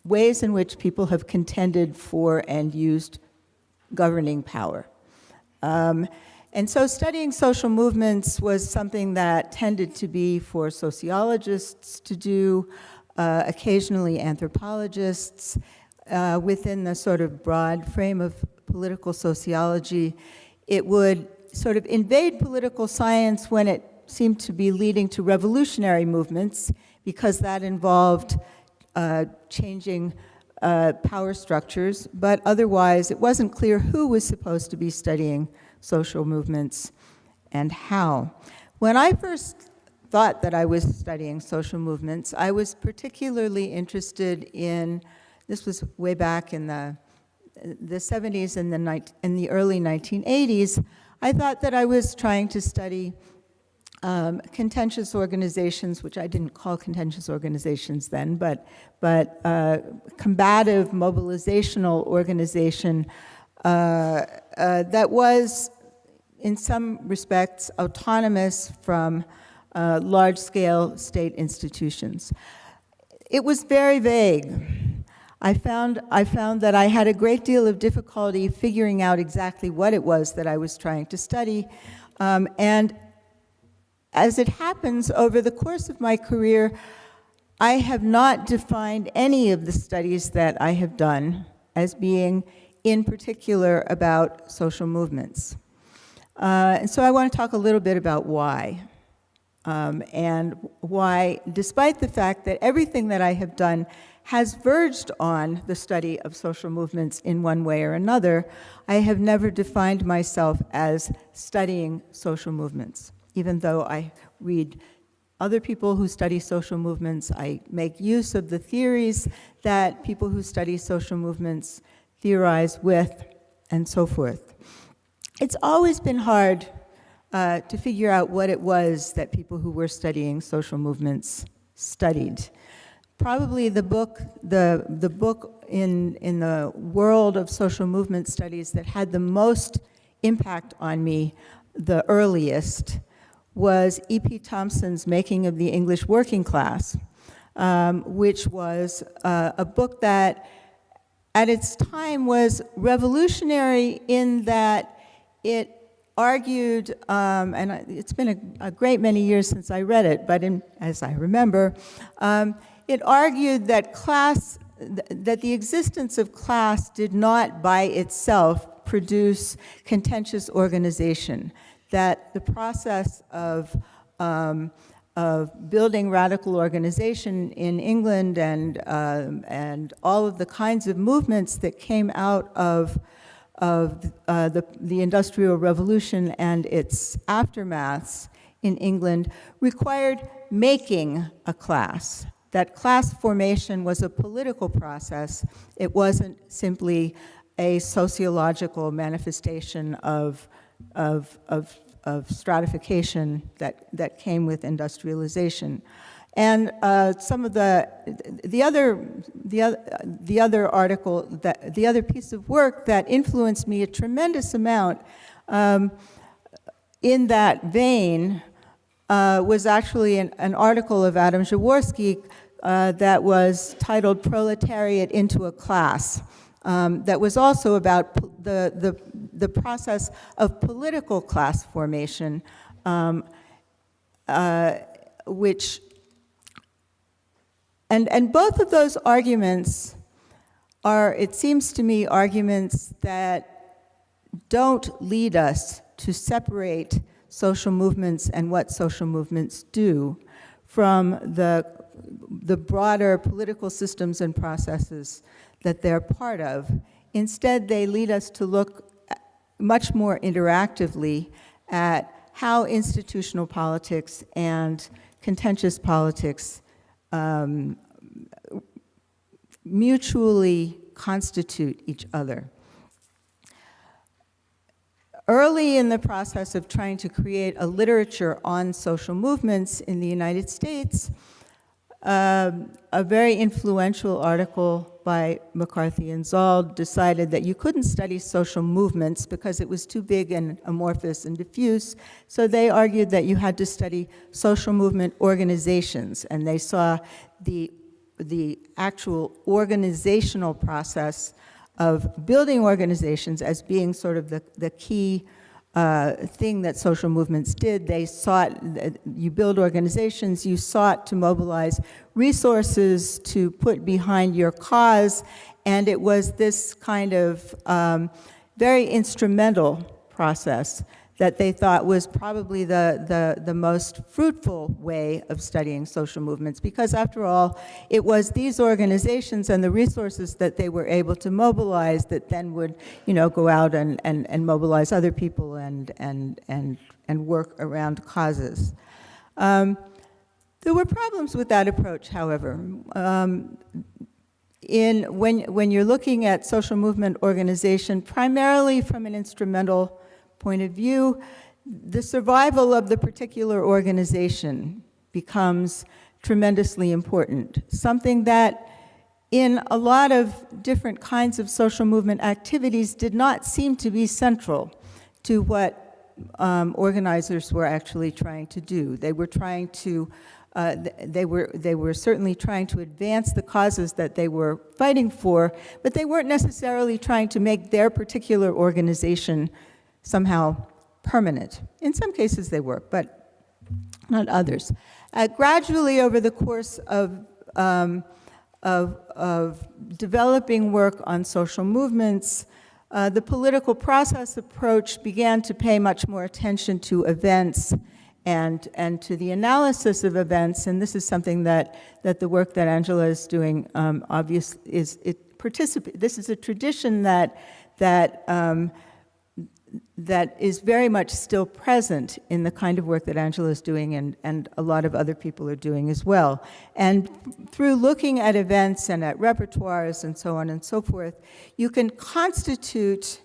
ways in which people have contended for and used governing power. And so studying social movements was something that tended to be for sociologists to do, occasionally anthropologists, within the sort of broad frame of political sociology. It would sort of invade political science when it seemed to be leading to revolutionary movements, because that involved changing power structures, but otherwise it wasn't clear who was supposed to be studying social movements and how. When I first thought that I was studying social movements, I was particularly interested in, this was way back in the 70s and in the early 1980s, I thought that I was trying to study contentious organizations, which I didn't call contentious organizations then, but combative mobilizational organization that was, in some respects, autonomous from large-scale state institutions. It was very vague. I found that I had a great deal of difficulty figuring out exactly what it was that I was trying to study, and as it happens, over the course of my career, I have not defined any of the studies that I have done as being in particular about social movements. And so I want to talk a little bit about why. And why, despite the fact that everything that I have done has verged on the study of social movements in one way or another, I have never defined myself as studying social movements. Even though I read other people who study social movements, I make use of the theories that people who study social movements theorize with, and so forth. It's always been hard to figure out what it was that people who were studying social movements studied. probably the book in the world of social movement studies that had the most impact on me, the earliest, was E.P. Thompson's Making of the English Working Class, which was a book that at its time was revolutionary in that it argued, and it's been a great many years since I read it, but as I remember, it argued that that the existence of class did not by itself produce contentious organization, that the process of building radical organization in England and all of the kinds of movements that came out of the Industrial Revolution and its aftermaths in England required making a class. That class formation was a political process. It wasn't simply a sociological manifestation of stratification that came with industrialization. And some of the other article, the other piece of work that influenced me a tremendous amount in that vein was actually an article of Adam Jaworski that was titled "Proletariat into a Class," that was also about the process of political class formation, which, and both of those arguments are, it seems to me, arguments that don't lead us to separate social movements and what social movements do from the broader political systems and processes that they're part of. Instead, they lead us to look much more interactively at how institutional politics and contentious politics mutually constitute each other. Early in the process of trying to create a literature on social movements in the United States, a very influential article by McCarthy and Zoll decided that you couldn't study social movements because it was too big and amorphous and diffuse, so they argued that you had to study social movement organizations, and they saw the actual organizational process of building organizations as being sort of the key thing that social movements did. They sought, you build organizations, you sought to mobilize resources to put behind your cause, and it was this kind of very instrumental process that they thought was probably the most fruitful way of studying social movements, because after all, it was these organizations and the resources that they were able to mobilize that then would, go out and mobilize other people and work around causes. There were problems with that approach, however. When you're looking at social movement organization, primarily from an instrumental point of view, the survival of the particular organization becomes tremendously important. Something that in a lot of different kinds of social movement activities did not seem to be central to what organizers were actually trying to do. They were trying to, they were certainly trying to advance the causes that they were fighting for, but they weren't necessarily trying to make their particular organization somehow permanent. In some cases they were, but not others. Gradually over the course of developing work on social movements, the political process approach began to pay much more attention to events and to the analysis of events, and this is something that the work that Angela is doing obviously this is a tradition that is very much still present in the kind of work that Angela is doing and a lot of other people are doing as well. And through looking at events and at repertoires and so on and so forth, you can constitute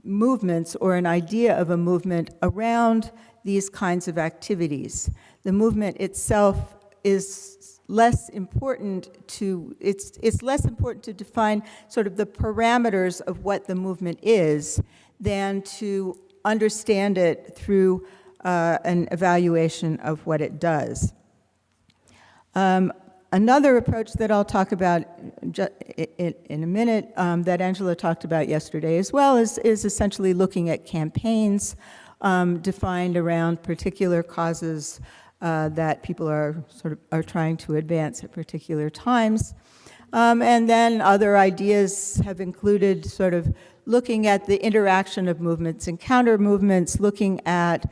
movements or an idea of a movement around these kinds of activities. The movement itself is less important to, it's less important to define sort of the parameters of what the movement is than to understand it through an evaluation of what it does. Another approach that I'll talk about in a minute, that Angela talked about yesterday as well, is essentially looking at campaigns defined around particular causes that people are trying to advance at particular times. And then other ideas have included sort of looking at the interaction of movements and counter movements, looking at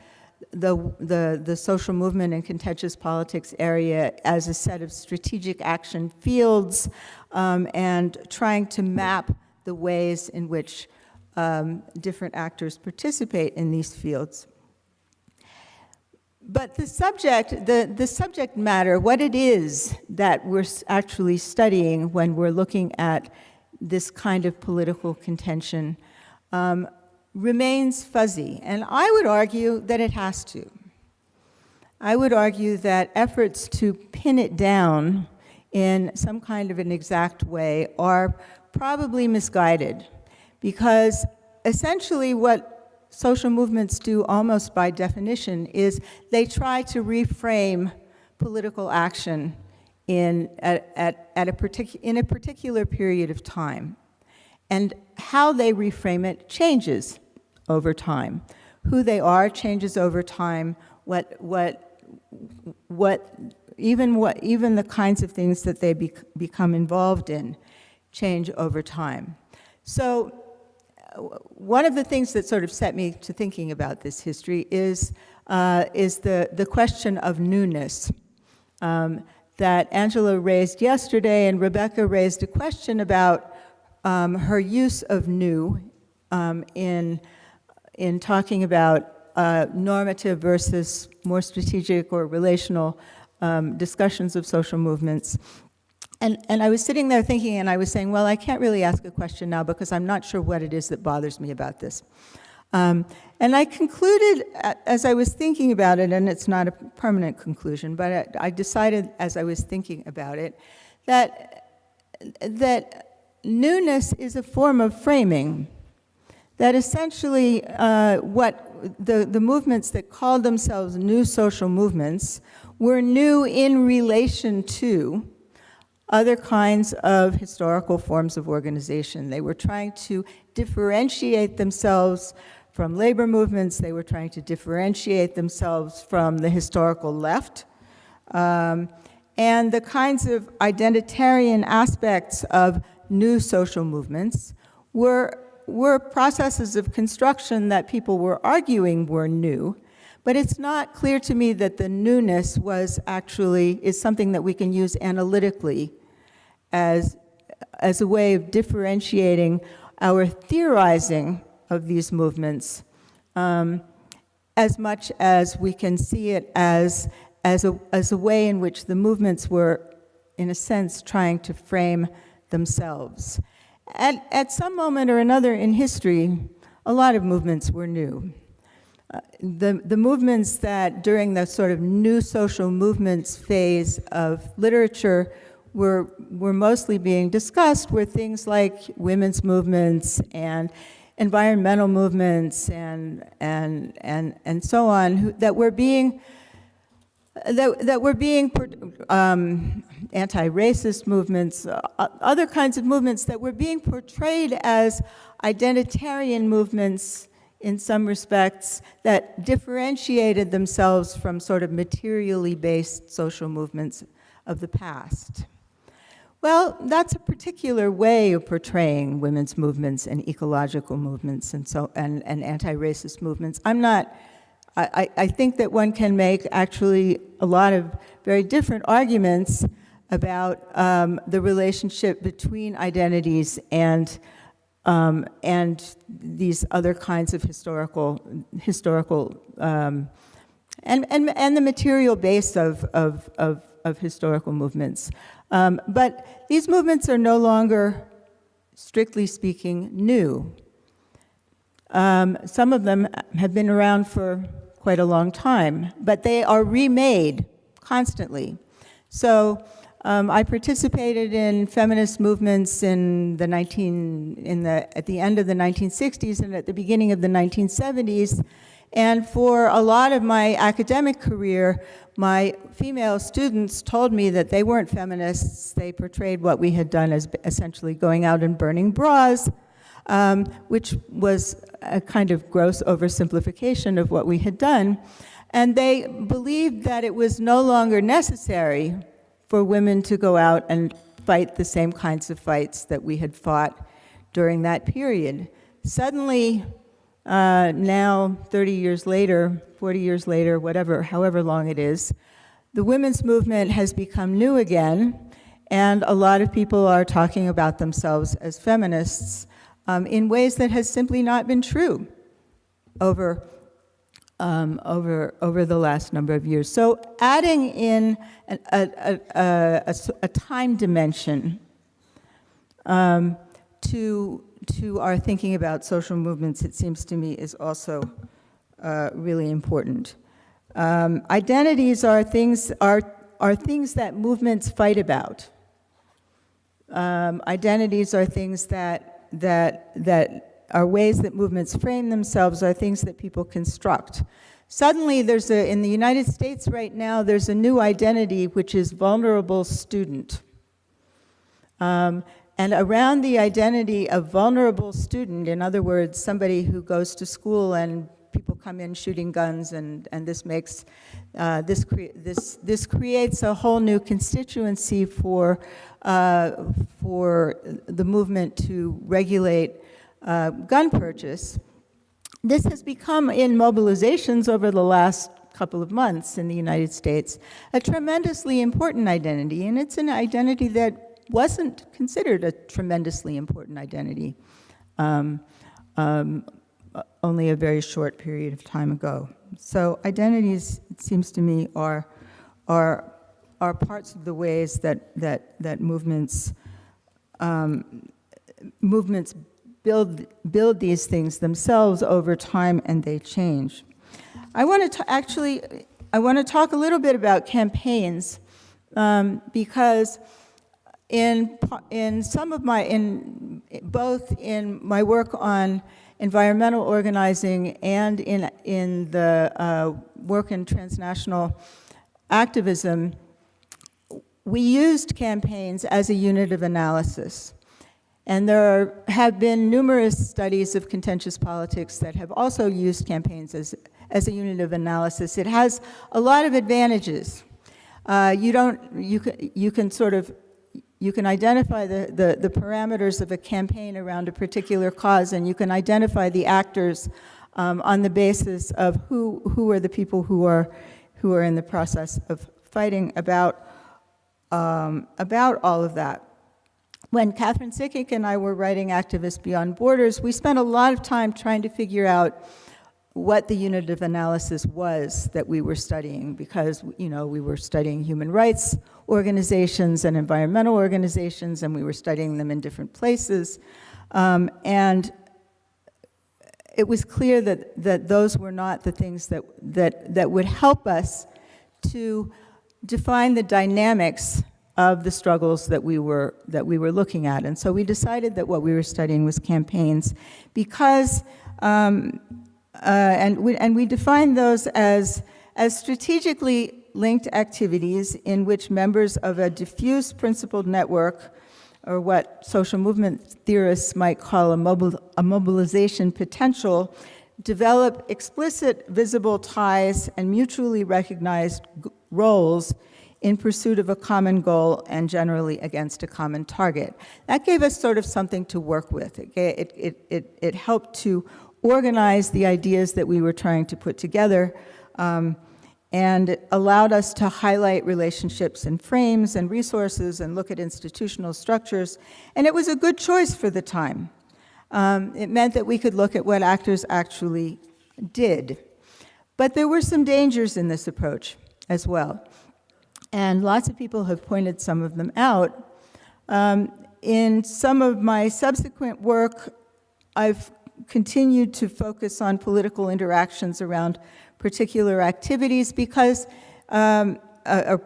the social movement and contentious politics area as a set of strategic action fields, and trying to map the ways in which different actors participate in these fields. But the subject matter, what it is that we're actually studying when we're looking at this kind of political contention, remains fuzzy, and I would argue that it has to. I would argue that efforts to pin it down in some kind of an exact way are probably misguided, because essentially what social movements do almost by definition is they try to reframe political action in a particular period of time. And how they reframe it changes over time. Who they are changes over time. Even the kinds of things that they become involved in change over time. So one of the things that sort of set me to thinking about this history is the question of newness that Angela raised yesterday, and Rebecca raised a question about her use of new in talking about normative versus more strategic or relational discussions of social movements. And I was sitting there thinking, and I was saying, well, I can't really ask a question now because I'm not sure what it is that bothers me about this. And I concluded, as I was thinking about it, and it's not a permanent conclusion, but I decided as I was thinking about it, that newness is a form of framing. That essentially what the movements that called themselves new social movements were new in relation to other kinds of historical forms of organization. They were trying to differentiate themselves from labor movements. They were trying to differentiate themselves from the historical left. And the kinds of identitarian aspects of new social movements were processes of construction that people were arguing were new, but it's not clear to me that the newness is something that we can use analytically as a way of differentiating our theorizing of these movements, as much as we can see it as a way in which the movements were, in a sense, trying to frame themselves. At some moment or another in history, a lot of movements were new. The movements that during the sort of new social movements phase of literature were mostly being discussed were things like women's movements and environmental movements and so on, that were being anti-racist movements, other kinds of movements that were being portrayed as identitarian movements in some respects that differentiated themselves from sort of materially based social movements of the past. Well, that's a particular way of portraying women's movements and ecological movements and anti-racist movements. I think that one can make actually a lot of very different arguments about the relationship between identities and these other kinds of historical and the material base of historical movements. But these movements are no longer, strictly speaking, new. Some of them have been around for quite a long time, but they are remade constantly. So I participated in feminist movements at the end of the 1960s and at the beginning of the 1970s. And for a lot of my academic career, my female students told me that they weren't feminists. They portrayed what we had done as essentially going out and burning bras, which was a kind of gross oversimplification of what we had done. And they believed that it was no longer necessary for women to go out and fight the same kinds of fights that we had fought during that period. Suddenly, now, 30 years later, 40 years later, however long it is, the women's movement has become new again, and a lot of people are talking about themselves as feminists in ways that has simply not been true over the last number of years. So adding in a time dimension to our thinking about social movements, it seems to me, is also really important. Identities are things that movements fight about. Identities are things that are ways that movements frame themselves, are things that people construct. Suddenly, in the United States right now, there's a new identity, which is vulnerable student. And around the identity of vulnerable student, in other words, somebody who goes to school and people come in shooting guns, and this makes this creates a whole new constituency for the movement to regulate gun purchase. This has become, in mobilizations over the last couple of months in the United States, a tremendously important identity, and it's an identity that wasn't considered a tremendously important identity only a very short period of time ago. So identities, it seems to me, are parts of the ways that movements build these things themselves over time, and they change. I want to talk a little bit about campaigns because both in my work on environmental organizing and in the work in transnational activism, we used campaigns as a unit of analysis. And there have been numerous studies of contentious politics that have also used campaigns as a unit of analysis. It has a lot of advantages. You can identify the parameters of a campaign around a particular cause, and you can identify the actors on the basis of who are the people who are in the process of fighting about all of that. When Catherine Sickick and I were writing Activists Beyond Borders, we spent a lot of time trying to figure out what the unit of analysis was that we were studying, because we were studying human rights organizations and environmental organizations, and we were studying them in different places. And it was clear that those were not the things that would help us to define the dynamics of the struggles that we were looking at. And so we decided that what we were studying was campaigns, because and we defined those as strategically linked activities in which members of a diffuse principled network, or what social movement theorists might call a mobilization potential, develop explicit visible ties and mutually recognized roles in pursuit of a common goal and generally against a common target. That gave us sort of something to work with. It helped to organize the ideas that we were trying to put together, and it allowed us to highlight relationships and frames and resources and look at institutional structures, and it was a good choice for the time. It meant that we could look at what actors actually did. But there were some dangers in this approach as well, and lots of people have pointed some of them out. In some of my subsequent work, I've continued to focus on political interactions around particular activities, because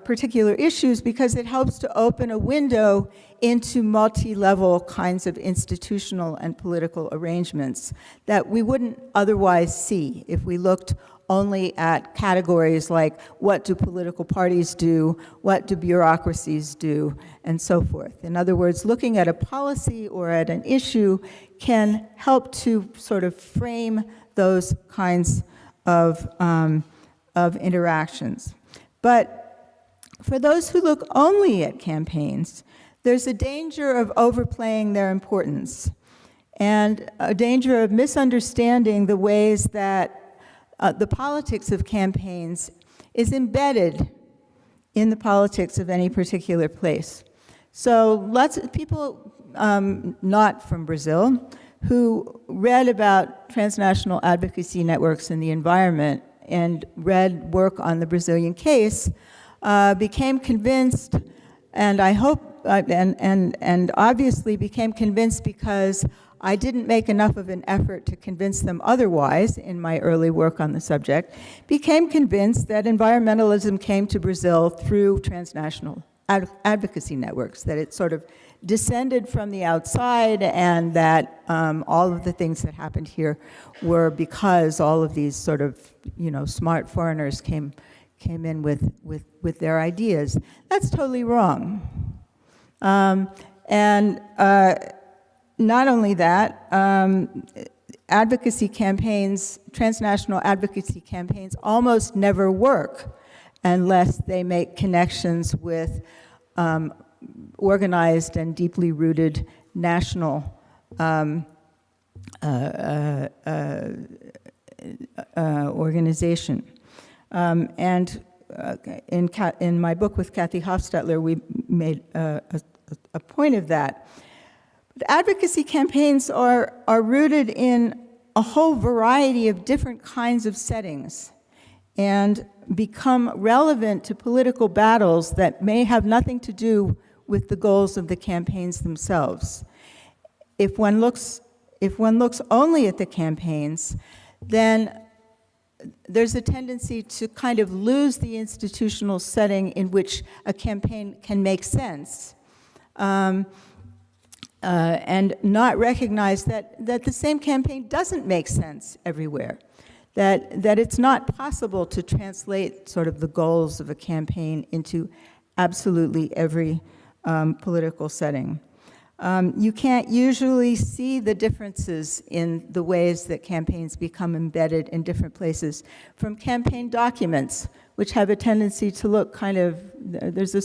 particular issues because it helps to open a window into multi-level kinds of institutional and political arrangements that we wouldn't otherwise see if we looked only at categories like what do political parties do, what do bureaucracies do, and so forth. In other words, looking at a policy or at an issue can help to sort of frame those kinds of interactions. But for those who look only at campaigns, there's a danger of overplaying their importance and a danger of misunderstanding the ways that the politics of campaigns is embedded in the politics of any particular place. So lots of people not from Brazil who read about transnational advocacy networks in the environment and read work on the Brazilian case became convinced, and I hope, and obviously became convinced because I didn't make enough of an effort to convince them otherwise in my early work on the subject, became convinced that environmentalism came to Brazil through transnational advocacy networks, that it sort of descended from the outside, and that all of the things that happened here were because all of these sort of, smart foreigners came in with their ideas. That's totally wrong. Not only that, advocacy campaigns, transnational advocacy campaigns almost never work unless they make connections with organized and deeply rooted national organization. In my book with Kathy Hofstetler, we made a point of that. But advocacy campaigns are rooted in a whole variety of different kinds of settings and become relevant to political battles that may have nothing to do with the goals of the campaigns themselves. If one looks only at the campaigns, then there's a tendency to kind of lose the institutional setting in which a campaign can make sense, and not recognize that the same campaign doesn't make sense everywhere, that it's not possible to translate sort of the goals of a campaign into absolutely every political setting. You can't usually see the differences in the ways that campaigns become embedded in different places from campaign documents, which have a tendency to look kind of, there's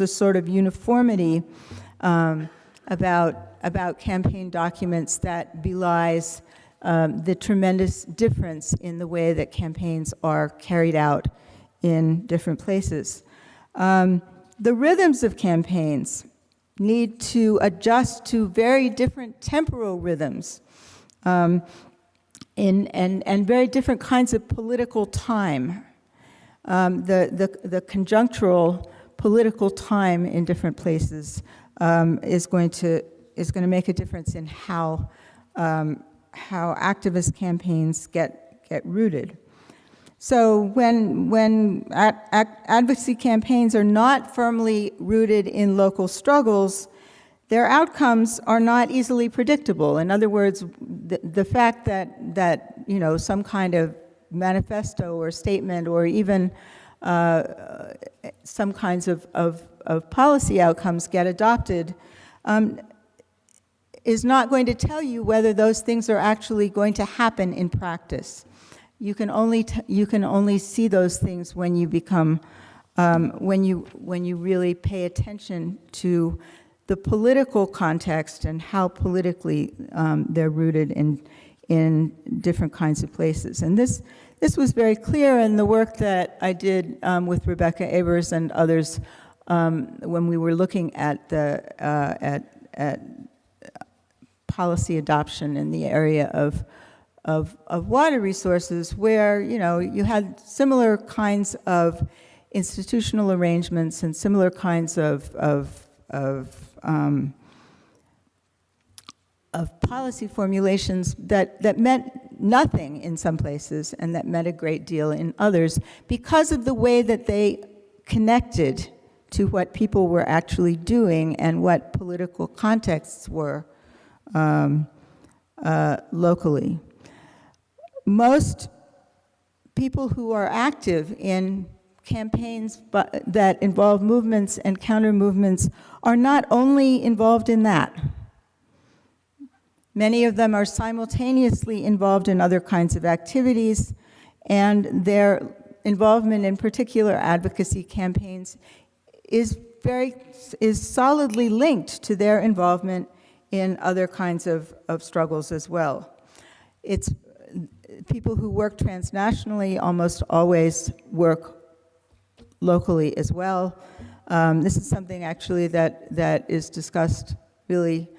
a sort of uniformity about campaign documents that belies the tremendous difference in the way that campaigns are carried out in different places. The rhythms of campaigns need to adjust to very different temporal rhythms and very different kinds of political time. The conjunctural political time in different places is going to make a difference in how activist campaigns get rooted. So when advocacy campaigns are not firmly rooted in local struggles, their outcomes are not easily predictable. In other words, the fact that some kind of manifesto or statement or even some kinds of policy outcomes get adopted is not going to tell you whether those things are actually going to happen in practice. You can only see those things when you become when you really pay attention to the political context and how politically they're rooted in different kinds of places. And this was very clear in the work that I did with Rebecca Abers and others when we were looking at at policy adoption in the area of water resources, where you had similar kinds of institutional arrangements and similar kinds of policy formulations that meant nothing in some places and that meant a great deal in others because of the way that they connected to what people were actually doing and what political contexts were locally. Most people who are active in campaigns that involve movements and counter movements are not only involved in that. Many of them are simultaneously involved in other kinds of activities, and their involvement in particular advocacy campaigns is solidly linked to their involvement in other kinds of struggles as well. It's people who work transnationally almost always work locally as well. This is something actually that is discussed really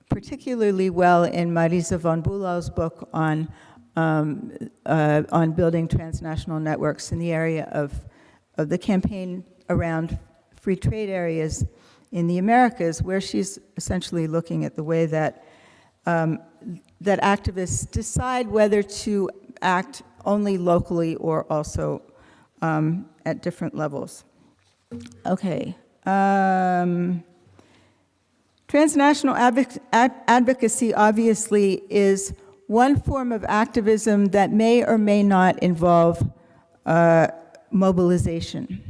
particularly well in Marisa von Bulau's book on building transnational networks in the area of the campaign around free trade areas in the Americas, where she's essentially looking at the way that that activists decide whether to act only locally or also at different levels. Okay. Transnational advocacy obviously is one form of activism that may or may not involve mobilization.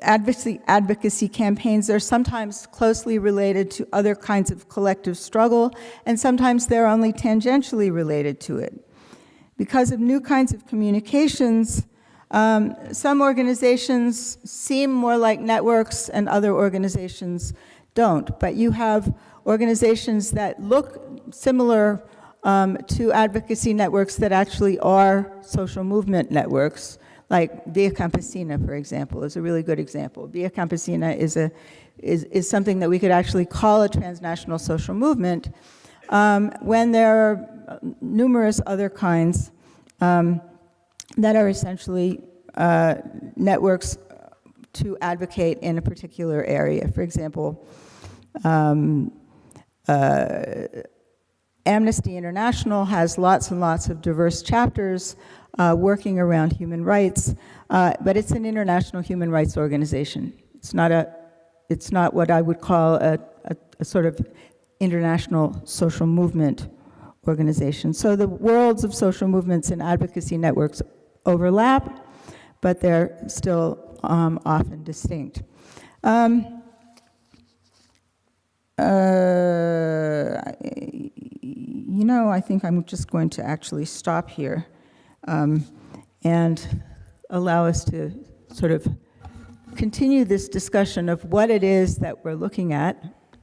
Advocacy campaigns are sometimes closely related to other kinds of collective struggle, and sometimes they're only tangentially related to it. Because of new kinds of communications, some organizations seem more like networks and other organizations don't. But you have organizations that look similar to advocacy networks that actually are social movement networks, like Via Campesina, for example, is a really good example. Via Campesina is something that we could actually call a transnational social movement when there are numerous other kinds that are essentially networks to advocate in a particular area. For example, Amnesty International has lots and lots of diverse chapters working around human rights, but it's an international human rights organization. It's not what I would call a sort of international social movement organization. So the worlds of social movements and advocacy networks overlap, but they're still often distinct. I think I'm just going to actually stop here and allow us to sort of continue this discussion of what it is that we're looking at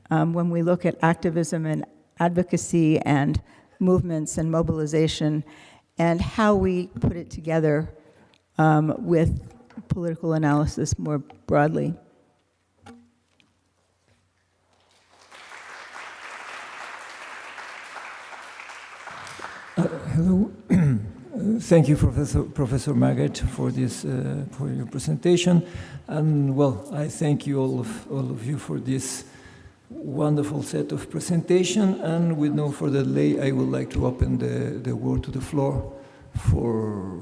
when we look at activism and advocacy and movements and mobilization, and how we put it together with political analysis more broadly. Hello. Thank you, Professor Margaret, for this for your presentation, and well, I thank you all of you for this wonderful set of presentation. And with no further delay, I would like to open the word to the floor for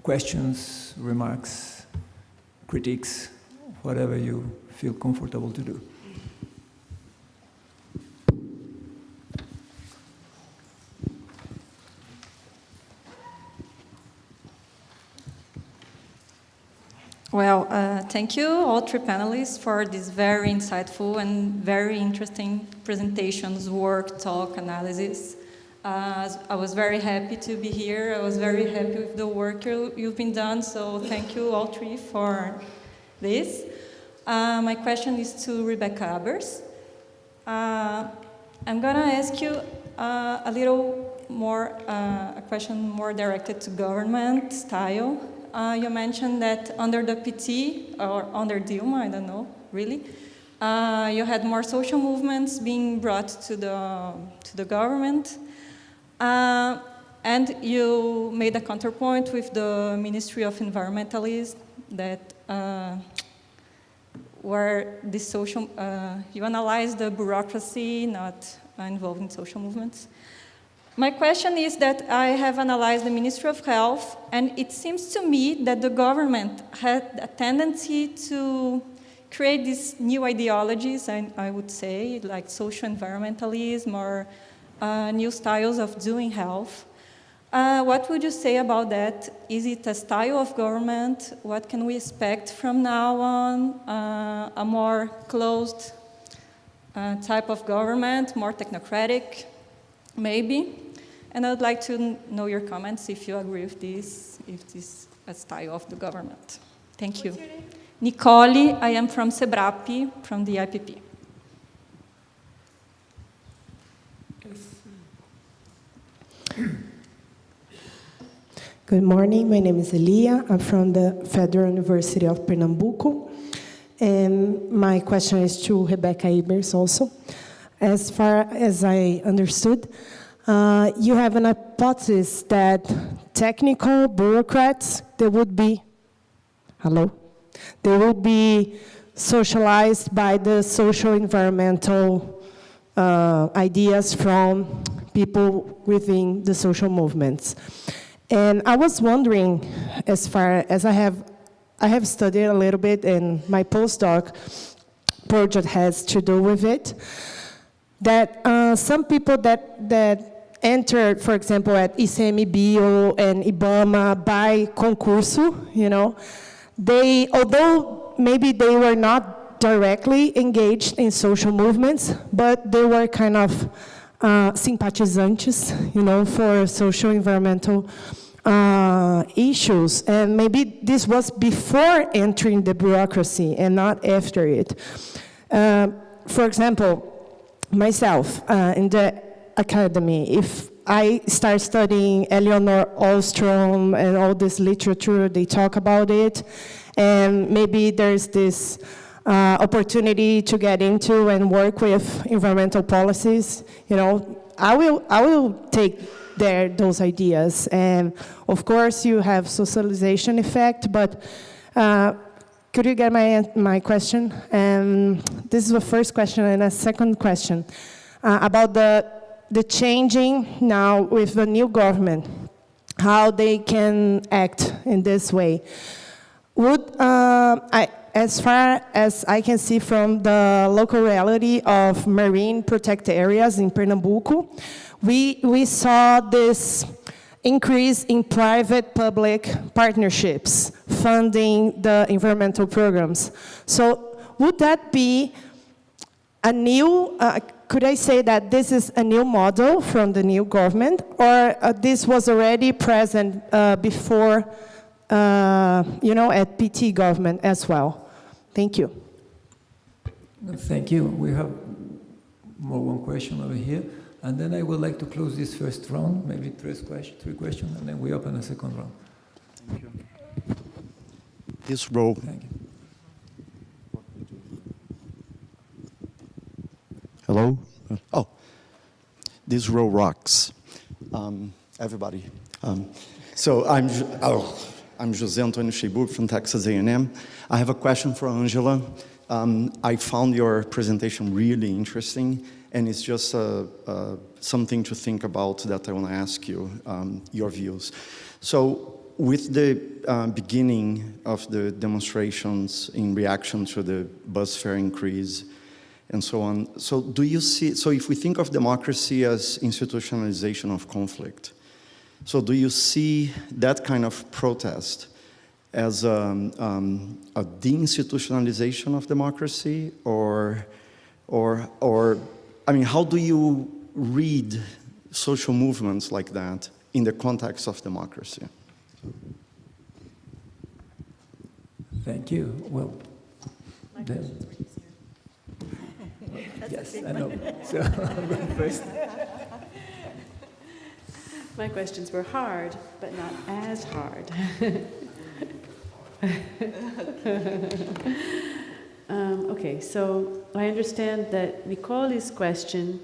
questions, remarks, critiques, whatever you feel comfortable to do. Well, thank you, all three panelists, for these very insightful and very interesting presentations, work, talk, analysis. I was very happy to be here. I was very happy with the work you've been done, so thank you all three for this. My question is to Rebecca Abers. I'm gonna ask you a little more, a question more directed to government style. You mentioned that under the PT, or under Dilma, I don't know, really, you had more social movements being brought to the government, and you made a counterpoint with the Ministry of Environmentalism that where the social, you analyze the bureaucracy not involved in social movements. My question is that I have analyzed the Ministry of Health, and it seems to me that the government had a tendency to create these new ideologies, I would say, like social environmentalism or new styles of doing health. What would you say about that? Is it a style of government? What can we expect from now on? A more closed type of government, more technocratic, maybe? And I would like to know your comments if you agree with this, if this is a style of the government. Thank you. What's your name? Nicole, I am from Cebrap, from the IPP. Good morning, my name is Elia. I'm from the Federal University of Pernambuco. And my question is to Rebecca Abers also. As far as I understood, you have an hypothesis that technical bureaucrats, they would be socialized by the social environmental ideas from people within the social movements. And I was wondering, as far as I have studied a little bit, and my postdoc project has to do with it, that some people that entered, for example, at ICMBio and IBAMA by concurso, although maybe they were not directly engaged in social movements, but they were kind of simpatizantes, for social environmental issues. And maybe this was before entering the bureaucracy and not after it. For example, myself, in the academy, if I start studying Eleanor Ostrom and all this literature, they talk about it, and maybe there's this opportunity to get into and work with environmental policies, I will take those ideas. And of course you have socialization effect, but could you get my question? And this is the first question, and a second question about the changing now with the new government, how they can act in this way. As far as I can see from the local reality of marine protected areas in Pernambuco, we saw this increase in private-public partnerships funding the environmental programs. So would that be a new, could I say that this is a new model from the new government, or this was already present before, at PT government as well? Thank you. Thank you. We have one question over here. And then I would like to close this first round, maybe three questions, and then we open a second round. Thank you. This row. Thank you. Hello? Oh, this row rocks. Everybody. So I'm José Antônio Scheiburg from Texas A&M. I have a question for Angela. I found your presentation really interesting, and it's just something to think about that I want to ask you, your views. So with the beginning of the demonstrations in reaction to the bus fare increase and so on, so do you see, so if we think of democracy as institutionalization of conflict, so do you see that kind of protest as a deinstitutionalization of democracy, or I mean, how do you read social movements like that in the context of democracy? Thank you. Well, then, yes, I know. So first. My questions were hard, but not as hard. Okay, so I understand that Nicole's question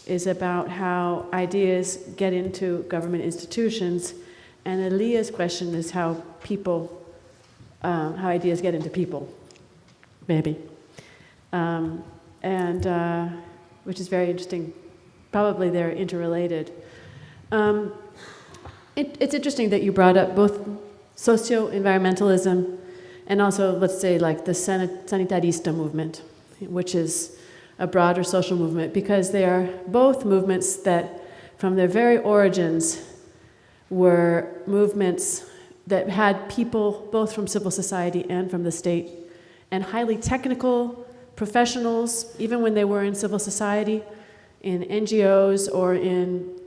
is about how ideas get into government institutions, and Elia's question is how ideas get into people, maybe, which is very interesting. Probably they're interrelated. It's interesting that you brought up both socio-environmentalism and also, let's say, like the sanitarista movement, which is a broader social movement, because they are both movements that, from their very origins, were movements that had people both from civil society and from the state, and highly technical professionals, even when they were in civil society, in NGOs or in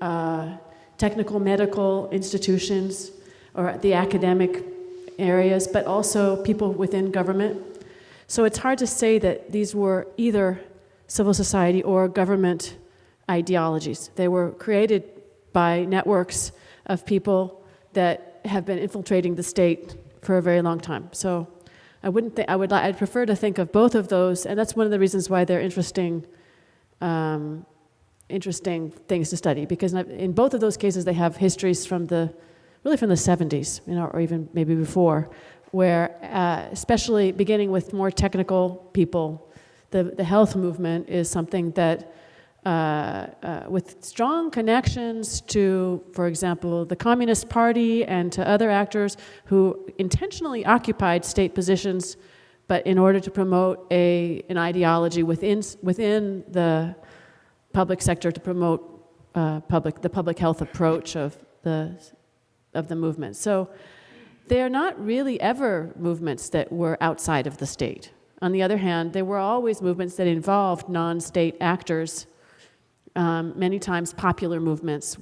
technical medical institutions or the academic areas, but also people within government. So it's hard to say that these were either civil society or government ideologies. They were created by networks of people that have been infiltrating the state for a very long time. So I wouldn't think, I'd prefer to think of both of those, and that's one of the reasons why they're interesting things to study, because in both of those cases they have histories from really from the 70s, or even maybe before, where especially beginning with more technical people, the health movement is something that with strong connections to, for example, the Communist Party and to other actors who intentionally occupied state positions, but in order to promote an ideology within the public sector to promote the public health approach of the movement. So they are not really ever movements that were outside of the state. On the other hand, they were always movements that involved non-state actors, many times popular movements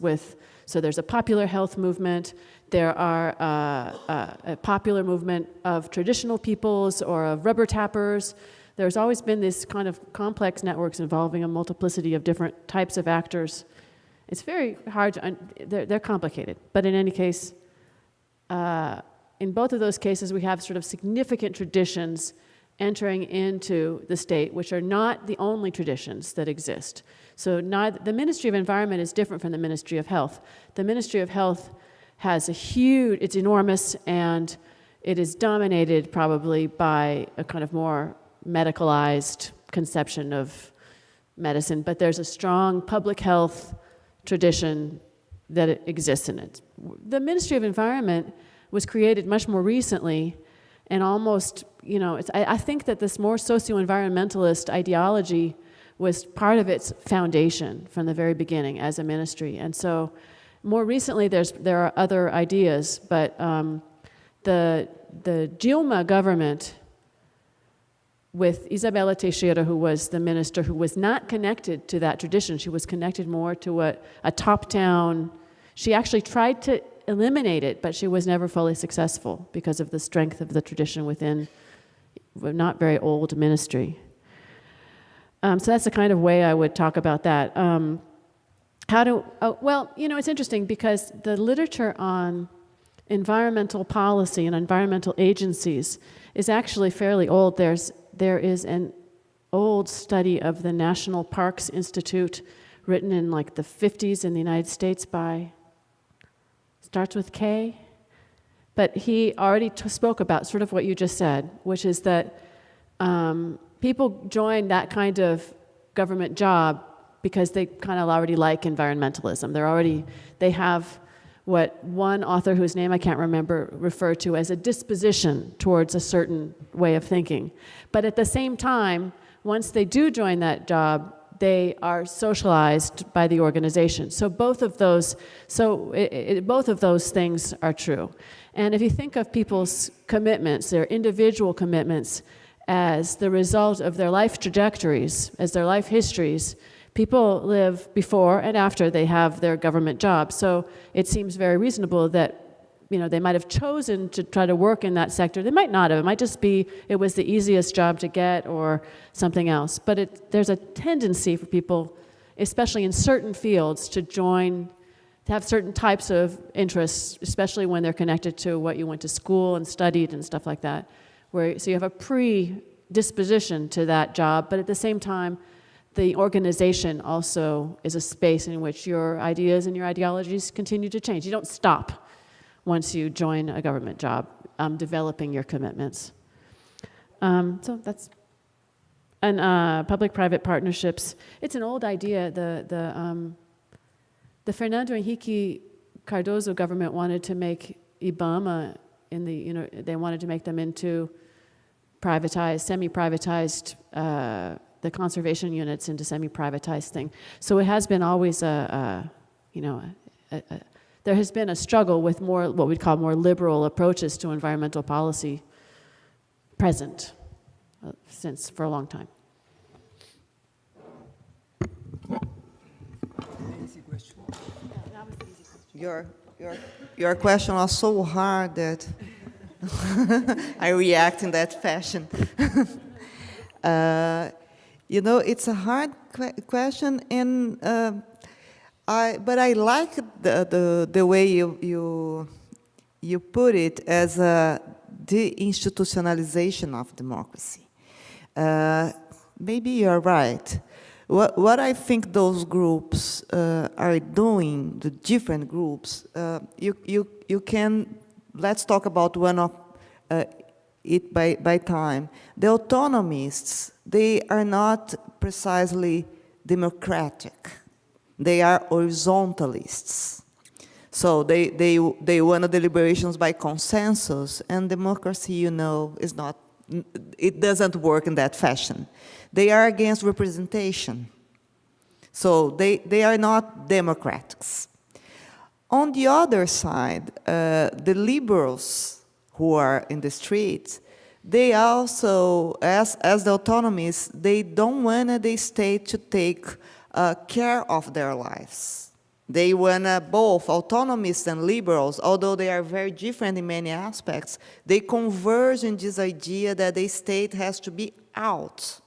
so there's a popular health movement, there are a popular movement of traditional peoples or of rubber tappers. There's always been this kind of complex networks involving a multiplicity of different types of actors. It's very hard to, they're complicated, but in any case, in both of those cases we have sort of significant traditions entering into the state, which are not the only traditions that exist. So the Ministry of Environment is different from the Ministry of Health. The Ministry of Health has it's enormous, and it is dominated probably by a kind of more medicalized conception of medicine, but there's a strong public health tradition that exists in it. The Ministry of Environment was created much more recently, and almost, I think that this more socio-environmentalist ideology was part of its foundation from the very beginning as a ministry. And so more recently there are other ideas, but the Dilma government with Isabella Teixeira, who was the minister, who was not connected to that tradition. She was connected more to a top-down. She actually tried to eliminate it, but she was never fully successful because of the strength of the tradition within a not very old ministry. So that's the kind of way I would talk about that. It's interesting because the literature on environmental policy and environmental agencies is actually fairly old. There is an old study of the National Parks Institute written in like the 50s in the United States starts with K, but he already spoke about sort of what you just said, which is that people join that kind of government job because they kind of already like environmentalism. They have what one author whose name I can't remember referred to as a disposition towards a certain way of thinking. But at the same time, once they do join that job, they are socialized by the organization. So both of those things are true. And if you think of people's commitments, their individual commitments, as the result of their life trajectories, as their life histories, people live before and after they have their government job. So it seems very reasonable that they might have chosen to try to work in that sector. They might not have. It might just be it was the easiest job to get or something else. But there's a tendency for people, especially in certain fields, to have certain types of interests, especially when they're connected to what you went to school and studied and stuff like that. So you have a predisposition to that job, but at the same time, the organization also is a space in which your ideas and your ideologies continue to change. You don't stop once you join a government job, developing your commitments. So that's, and public-private partnerships. It's an old idea. the Fernando Henrique Cardoso government wanted to make IBAMA they wanted to make them into privatized, semi-privatized, the conservation units into semi-privatized thing. So it has been always there has been a struggle with more, what we'd call more liberal approaches to environmental policy present since for a long time. Your question was so hard that I react in that fashion. It's a hard question, and but I like the way you put it as a deinstitutionalization of democracy. Maybe you're right. What I think those groups are doing, the different groups, you can, let's talk about one of it by time. The autonomists, they are not precisely democratic. They are horizontalists. So they want deliberations by consensus, and democracy, is not, it doesn't work in that fashion. They are against representation. So they are not democrats. On the other side, the liberals who are in the streets, they also, as the autonomists, they don't want the state to take care of their lives. They want both autonomists and liberals, although they are very different in many aspects, they converge in this idea that the state has to be out.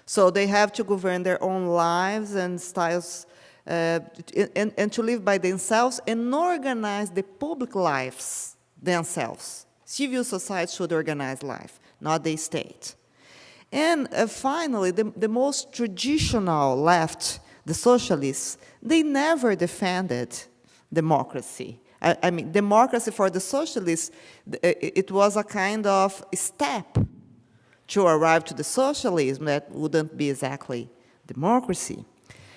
So they have to govern their own lives and styles, and to live by themselves and organize the public lives themselves. Civil society should organize life, not the state. And finally, the most traditional left, the socialists, they never defended democracy. I mean, democracy for the socialists, it was a kind of step to arrive to the socialism that wouldn't be exactly democracy.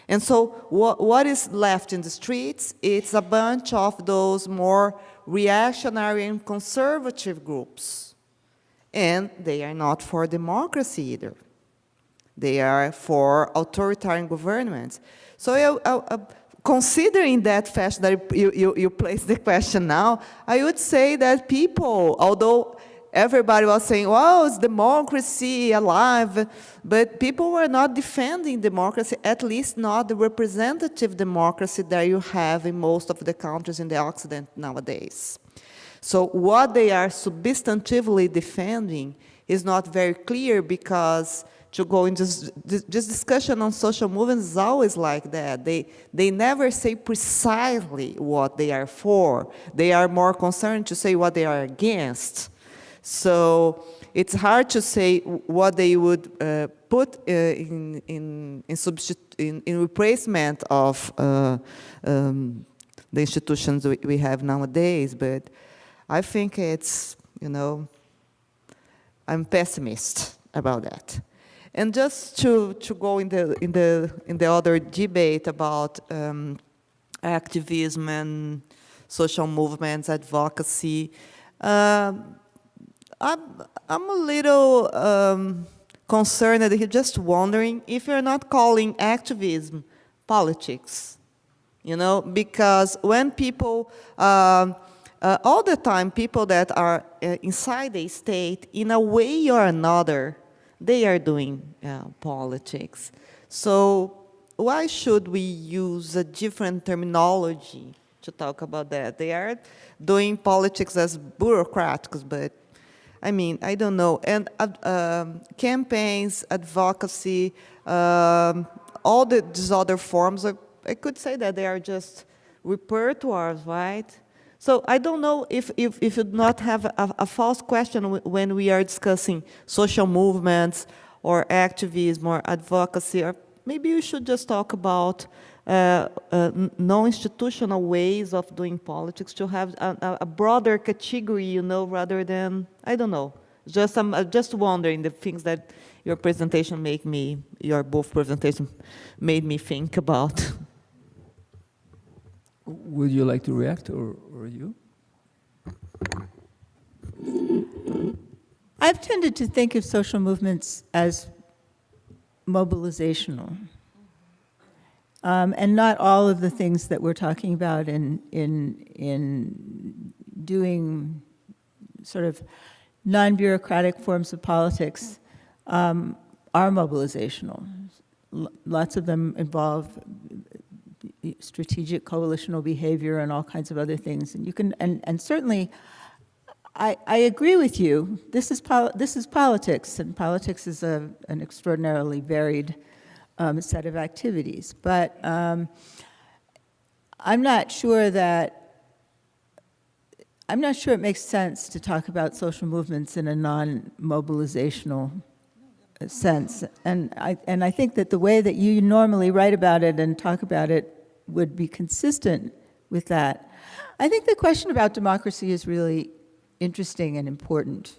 And so what is left in the streets, it's a bunch of those more reactionary and conservative groups. And they are not for democracy either. They are for authoritarian governments. So considering that fashion that you placed the question now, I would say that people, although everybody was saying, well, is democracy alive? But people were not defending democracy, at least not the representative democracy that you have in most of the countries in the Occident nowadays. So what they are substantively defending is not very clear, because to go into this discussion on social movements is always like that. They never say precisely what they are for. They are more concerned to say what they are against. So it's hard to say what they would put in replacement of the institutions we have nowadays. But I think it's, I'm pessimist about that. And just to go in the other debate about activism and social movements, advocacy. I'm a little concerned, just wondering if you're not calling activism politics, because when people, all the time, people that are inside a state, in a way or another, they are doing politics. So why should we use a different terminology to talk about that? They are doing politics as bureaucrats, but I mean, I don't know. And campaigns, advocacy, all these other forms, I could say that they are just repertoires, right? So I don't know if you do not have a false question when we are discussing social movements or activism or advocacy, or maybe you should just talk about non-institutional ways of doing politics, to have a broader category, rather than, I don't know. I'm just wondering the things that your presentation both presentations made me think about. Would you like to react, or you? I've tended to think of social movements as mobilizational. And not all of the things that we're talking about in doing sort of non-bureaucratic forms of politics are mobilizational. Lots of them involve strategic coalitional behavior and all kinds of other things. And you can, and certainly, I agree with you. This is politics, and politics is an extraordinarily varied set of activities. But I'm not sure it makes sense to talk about social movements in a non-mobilizational sense. And I think that the way that you normally write about it and talk about it would be consistent with that. I think the question about democracy is really interesting and important.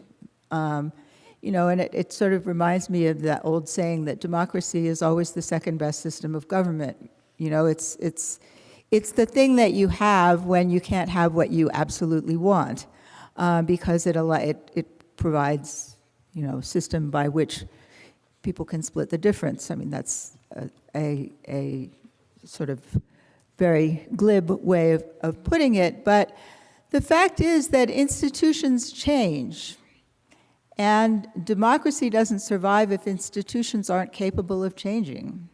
You know, and it sort of reminds me of that old saying that democracy is always the second best system of government. You know, it's the thing that you have when you can't have what you absolutely want, because it provides, you know, a system by which people can split the difference. I mean, that's a sort of very glib way of putting it, but the fact is that institutions change, and democracy doesn't survive if institutions aren't capable of changing.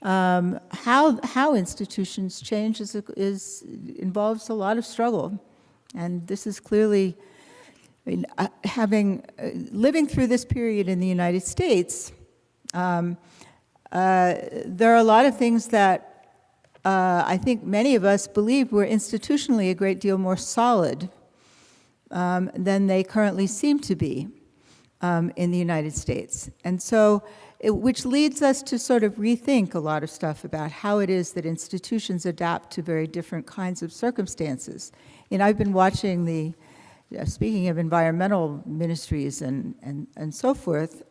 How institutions change involves a lot of struggle, and this is clearly, I mean, living through this period in the United States, there are a lot of things that I think many of us believe were institutionally a great deal more solid than they currently seem to be in the United States. And so, which leads us to sort of rethink a lot of stuff about how it is that institutions adapt to very different kinds of circumstances. And I've been watching speaking of environmental ministries and so forth,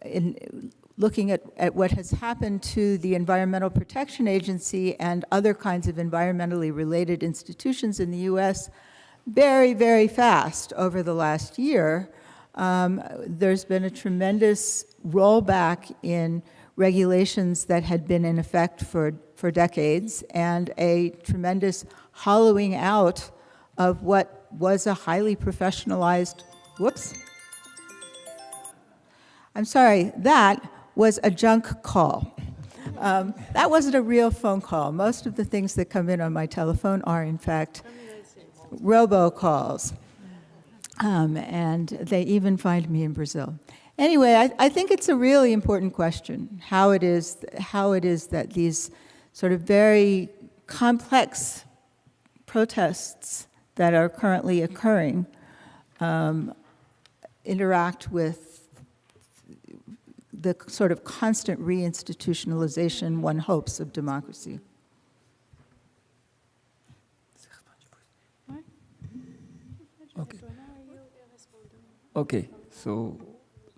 in looking at what has happened to the Environmental Protection Agency and other kinds of environmentally related institutions in the US very, very fast over the last year. There's been a tremendous rollback in regulations that had been in effect for decades, and a tremendous hollowing out of what was a highly professionalized, I'm sorry, that was a junk call. That wasn't a real phone call. Most of the things that come in on my telephone are, in fact, robocalls. And they even find me in Brazil. Anyway, I think it's a really important question, how it is that these sort of very complex protests that are currently occurring interact with the sort of constant reinstitutionalization one hopes of democracy. Okay. Okay, so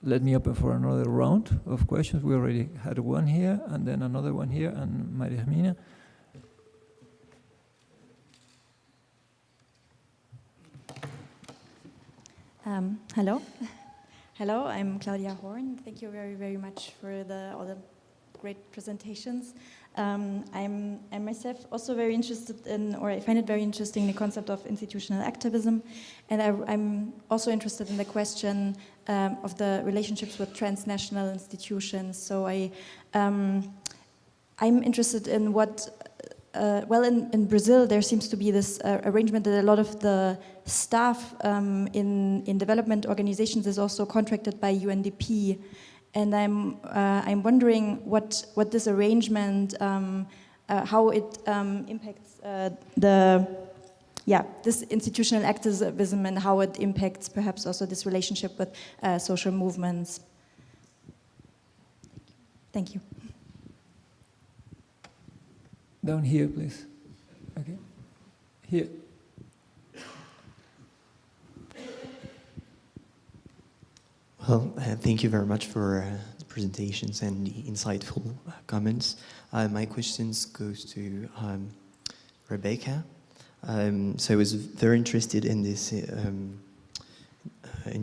let me open for another round of questions. We already had one here, and then another one here, and Maria Hermina. Hello. Hello, I'm Claudia Horn. Thank you very, very much for all the great presentations. I'm myself also very interested in, or I find it very interesting, the concept of institutional activism. And I'm also interested in the question of the relationships with transnational institutions. So I'm interested in what, in Brazil, there seems to be this arrangement that a lot of the staff in development organizations is also contracted by UNDP. And I'm wondering what this arrangement, how it impacts this institutional activism, and how it impacts perhaps also this relationship with social movements. Thank you. Down here, please. Okay. Here. Well, thank you very much for the presentations and the insightful comments. My questions goes to Rebecca. So I was very interested in this, in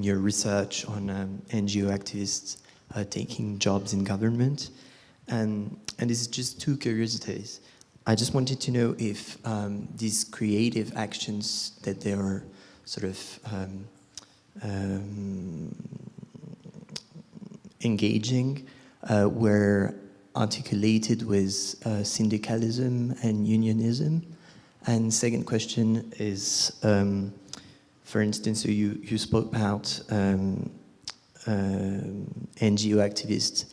your research on NGO activists taking jobs in government. And this is just two curiosities. I just wanted to know if these creative actions that they are sort of engaging were articulated with syndicalism and unionism. And second question is, for instance, so you spoke about NGO activists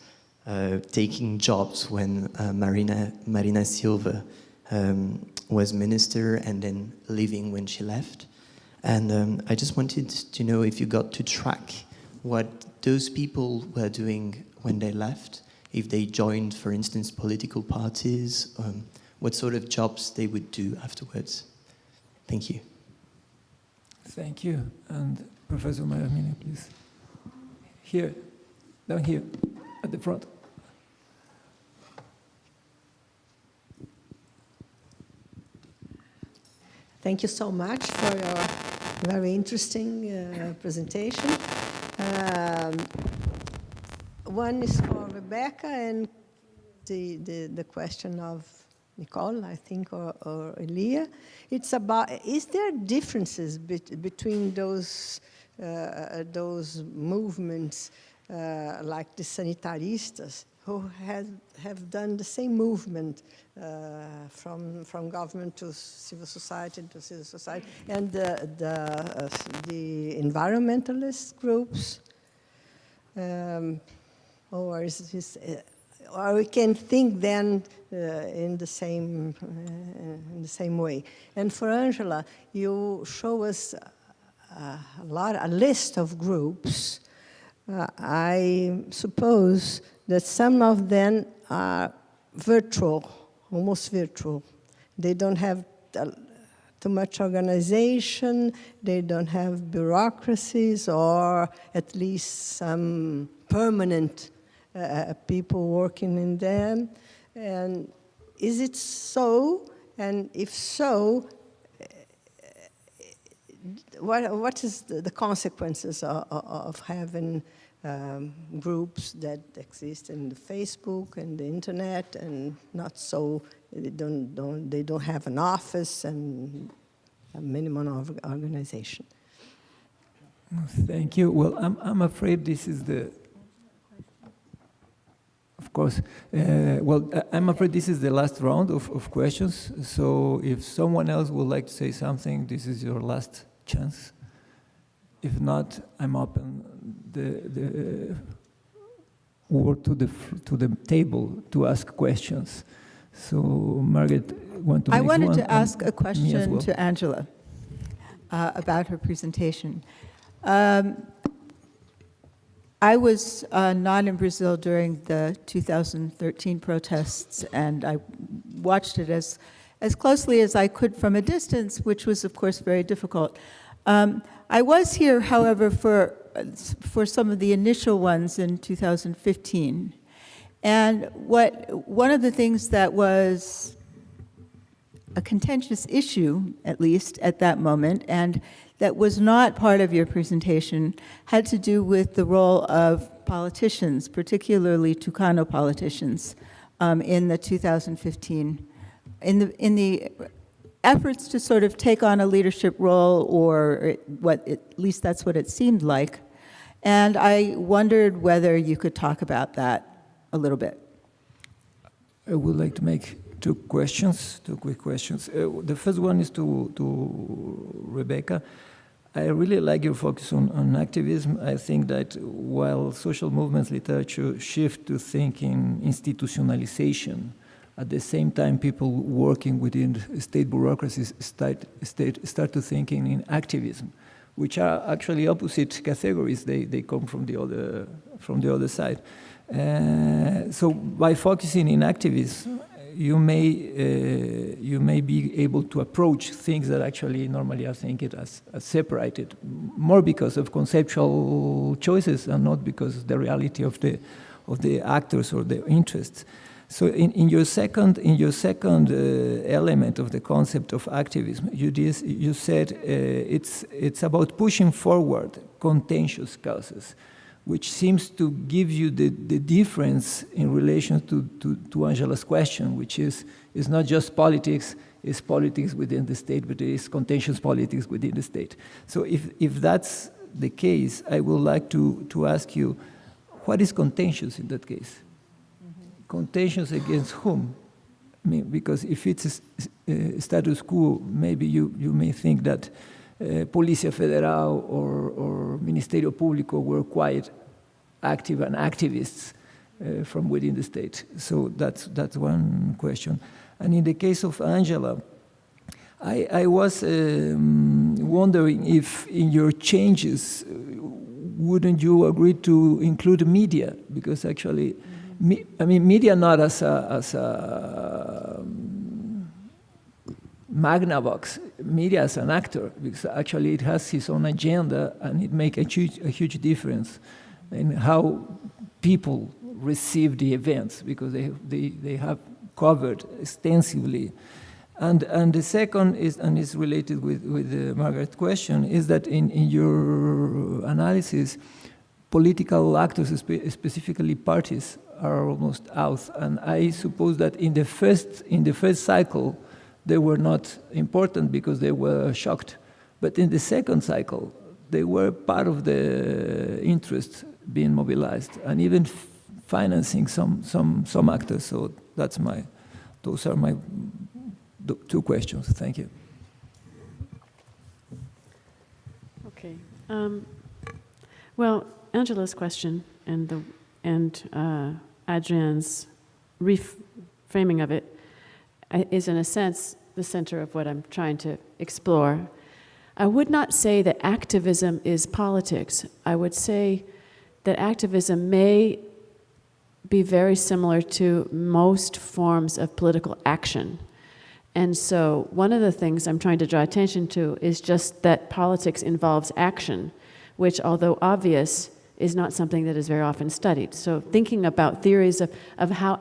taking jobs when Marina Silva was minister and then leaving when she left. And I just wanted to know if you got to track what those people were doing when they left, if they joined, for instance, political parties, what sort of jobs they would do afterwards. Thank you. Thank you. And Professor Mayamine, please. Here, down here, at the front. Thank you so much for your very interesting presentation. One is for Rebecca and the question of Nicole, I think, or Elia. It's about, is there differences between those movements like the sanitaristas who have done the same movement from government to civil society and the environmentalist groups, or we can think then in the same way. And for Angela, you show us a list of groups. I suppose that some of them are virtual, almost virtual. They don't have too much organization, they don't have bureaucracies, or at least some permanent people working in them. And is it so? And if so, what is the consequences of having groups that exist in the Facebook and the internet, and not so they don't have an office and a minimum of organization? Thank you. Well, I'm afraid this is the. Of course. I'm afraid this is the last round of questions. So if someone else would like to say something, this is your last chance. If not, I'm open the word to the table to ask questions. So Margaret, want to? I wanted to ask a question to Angela about her presentation. I was not in Brazil during the 2013 protests, and I watched it as closely as I could from a distance, which was, of course, very difficult. I was here, however, for some of the initial ones in 2015. And one of the things that was a contentious issue, at least at that moment, and that was not part of your presentation, had to do with the role of politicians, particularly Tucano politicians, in the 2015, in the efforts to sort of take on a leadership role, or at least that's what it seemed like. And I wondered whether you could talk about that a little bit. I would like to make two quick questions. The first one is to Rebecca. I really like your focus on activism. I think that while social movements literature shift to thinking institutionalization, at the same time people working within state bureaucracies start to thinking in activism, which are actually opposite categories. They come from the other side. So by focusing in activism, you may be able to approach things that actually normally are thinking as separated, more because of conceptual choices and not because the reality of the actors or the interests. So in your second element of the concept of activism, you said it's about pushing forward contentious causes, which seems to give you the difference in relation to Angela's question, which is not just politics, it's politics within the state, but it is contentious politics within the state. So if that's the case, I would like to ask you, what is contentious in that case? Contentious against whom? I mean, because if it's a status quo, maybe you may think that Polícia Federal or Ministerio Público were quite active and activists from within the state. So that's one question. And in the case of Angela, I was wondering if in your changes, wouldn't you agree to include media? Because actually, media not as a Magnavox, media as an actor, because actually it has its own agenda and it makes a huge difference in how people receive the events, because they have covered extensively. And the second is, and is related with Margaret's question, is that in your analysis, political actors, specifically parties, are almost out. And I suppose that in the first cycle, they were not important because they were shocked. But in the second cycle, they were part of the interest being mobilized and even financing some actors. So those are my two questions. Thank you. Okay. Well, Angela's question and Adrian's reframing of it is, in a sense, the center of what I'm trying to explore. I would not say that activism is politics. I would say that activism may be very similar to most forms of political action. And so one of the things I'm trying to draw attention to is just that politics involves action, which, although obvious, is not something that is very often studied. So thinking about theories of how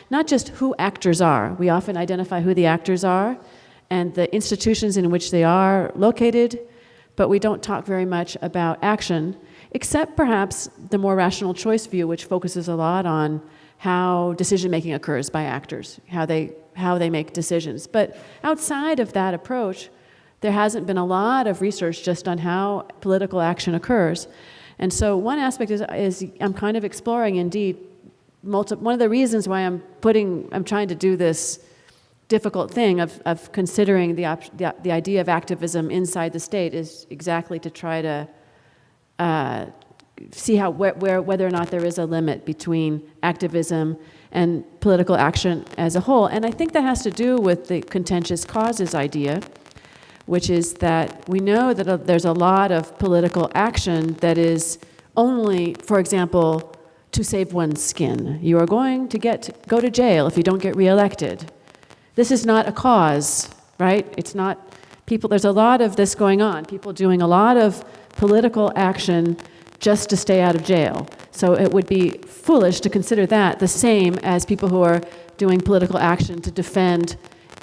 not just who actors are, we often identify who the actors are and the institutions in which they are located, but we don't talk very much about action, except perhaps the more rational choice view, which focuses a lot on how decision-making occurs by actors, how they make decisions. But outside of that approach, there hasn't been a lot of research just on how political action occurs. And so one aspect is I'm kind of exploring, indeed, one of the reasons why I'm trying to do this difficult thing of considering the idea of activism inside the state is exactly to try to see whether or not there is a limit between activism and political action as a whole. And I think that has to do with the contentious causes idea, which is that we know that there's a lot of political action that is only, for example, to save one's skin. You are going to go to jail if you don't get reelected. This is not a cause, right? It's not people. There's a lot of this going on. People doing a lot of political action just to stay out of jail. So it would be foolish to consider that the same as people who are doing political action to defend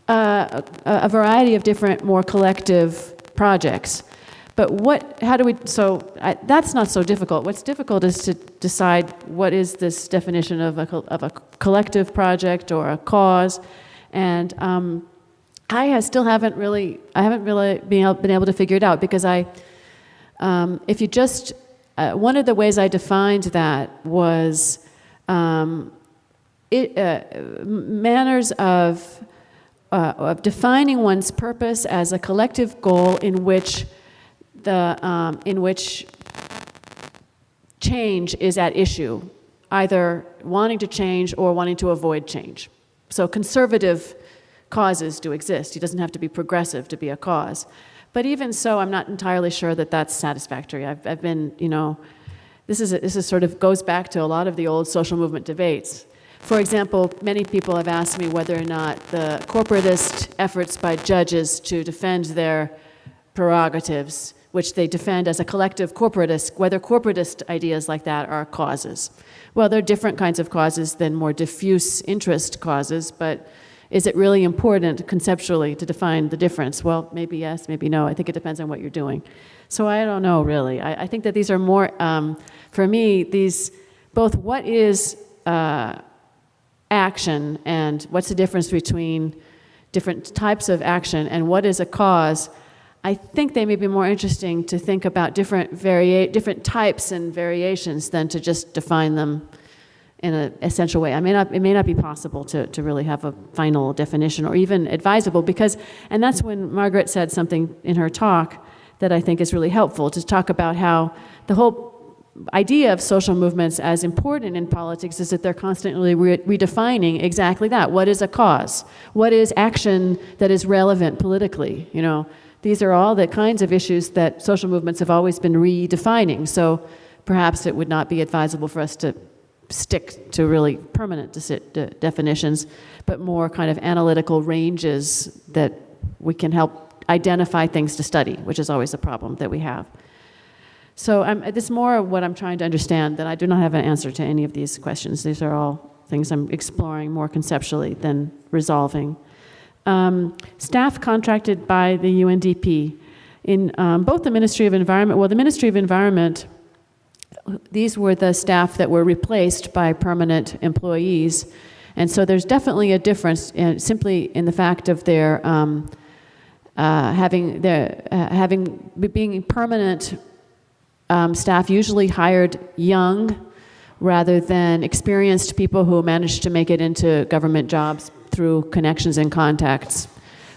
a variety of different, more collective projects. But that's not so difficult. What's difficult is to decide what is this definition of a collective project or a cause. And I still haven't really been able to figure it out, because if you just, one of the ways I defined that was manners of defining one's purpose as a collective goal in which change is at issue, either wanting to change or wanting to avoid change. So conservative causes do exist. It doesn't have to be progressive to be a cause. But even so, I'm not entirely sure that that's satisfactory. I've been, this is sort of goes back to a lot of the old social movement debates. For example, many people have asked me whether or not the corporatist efforts by judges to defend their prerogatives which they defend as a collective corporatist, whether corporatist ideas like that are causes. Well, they're different kinds of causes than more diffuse interest causes, but is it really important conceptually to define the difference? Well, maybe yes, maybe no. I think it depends on what you're doing. So I don't know, really. I think that these are more, for me, both what is action and what's the difference between different types of action and what is a cause, I think they may be more interesting to think about different types and variations than to just define them in an essential way. It may not be possible to really have a final definition or even advisable because, and that's when Margaret said something in her talk that I think is really helpful, to talk about how the whole idea of social movements as important in politics is that they're constantly redefining exactly that. What is a cause? What is action that is relevant politically? You know, these are all the kinds of issues that social movements have always been redefining. So perhaps it would not be advisable for us to stick to really permanent definitions, but more kind of analytical ranges that we can help identify things to study, which is always a problem that we have. So it's more of what I'm trying to understand, that I do not have an answer to any of these questions. These are all things I'm exploring more conceptually than resolving. Staff contracted by the UNDP in both the Ministry of Environment, well, the Ministry of Environment, these were the staff that were replaced by permanent employees. And so there's definitely a difference simply in the fact of their being permanent staff, usually hired young rather than experienced people who managed to make it into government jobs through connections and contacts.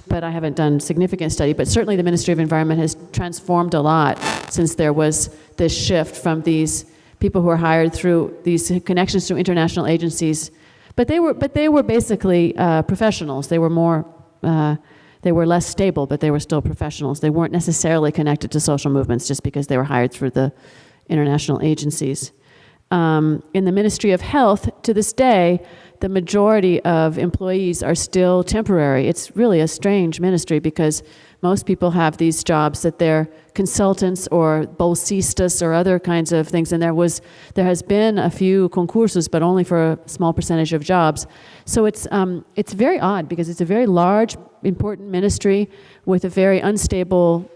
But I haven't done significant study, but certainly the Ministry of Environment has transformed a lot since there was this shift from these people who were hired through these connections to international agencies. But they were basically professionals. They were more, they were less stable, but they were still professionals. They weren't necessarily connected to social movements just because they were hired through the international agencies. In the Ministry of Health, to this day, the majority of employees are still temporary. It's really a strange ministry because most people have these jobs that they're consultants or bolsistas or other kinds of things, and there has been a few concursos, but only for a small percentage of jobs. So it's very odd because it's a very large, important ministry with a very unstable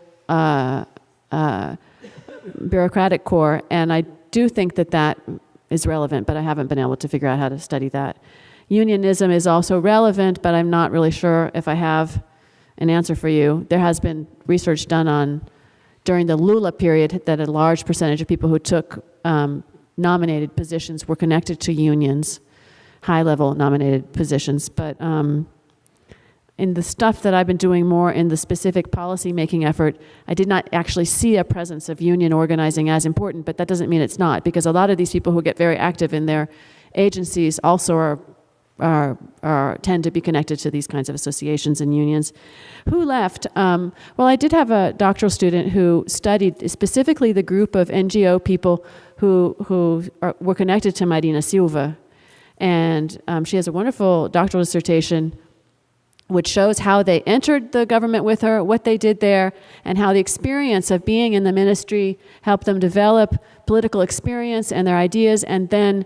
bureaucratic core, and I do think that is relevant, but I haven't been able to figure out how to study that. Unionism is also relevant, but I'm not really sure if I have an answer for you. There has been research done during the Lula period that a large percentage of people who took nominated positions were connected to unions, high-level nominated positions. But in the stuff that I've been doing more in the specific policy-making effort, I did not actually see a presence of union organizing as important, but that doesn't mean it's not, because a lot of these people who get very active in their agencies also tend to be connected to these kinds of associations and unions. Who left? Well, I did have a doctoral student who studied specifically the group of NGO people who were connected to Marina Silva. And she has a wonderful doctoral dissertation which shows how they entered the government with her, what they did there, and how the experience of being in the ministry helped them develop political experience and their ideas, and then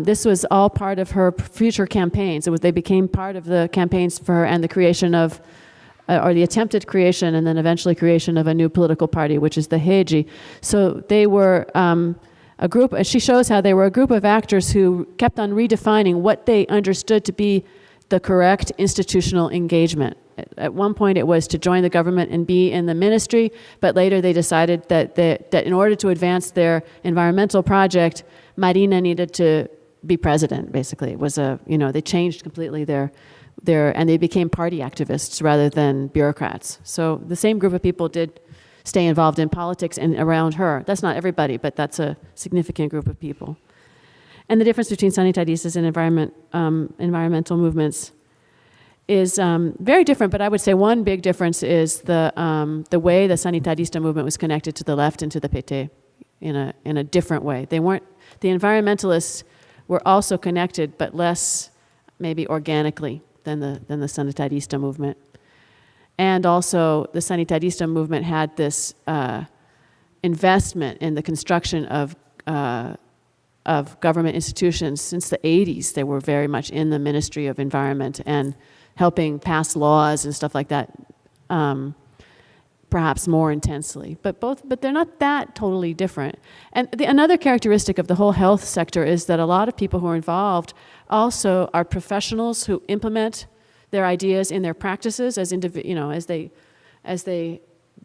this was all part of her future campaigns. They became part of the campaigns for her and the creation of, or the attempted creation and then eventually creation of a new political party, which is the Rede. So they were a group, she shows how they were a group of actors who kept on redefining what they understood to be the correct institutional engagement. At one point it was to join the government and be in the ministry, but later they decided that in order to advance their environmental project, Marina needed to be president, basically. It was they changed completely and they became party activists rather than bureaucrats. So the same group of people did stay involved in politics and around her. That's not everybody, but that's a significant group of people. And the difference between sanitaristas and environmental movements is very different, but I would say one big difference is the way the sanitarista movement was connected to the left and to the PT in a different way. The environmentalists were also connected, but less maybe organically than the sanitarista movement. And also, the Sanitarista movement had this investment in the construction of government institutions since the 80s. They were very much in the Ministry of Environment and helping pass laws and stuff like that, perhaps more intensely. But they're not that totally different. And another characteristic of the whole health sector is that a lot of people who are involved also are professionals who implement their ideas in their practices as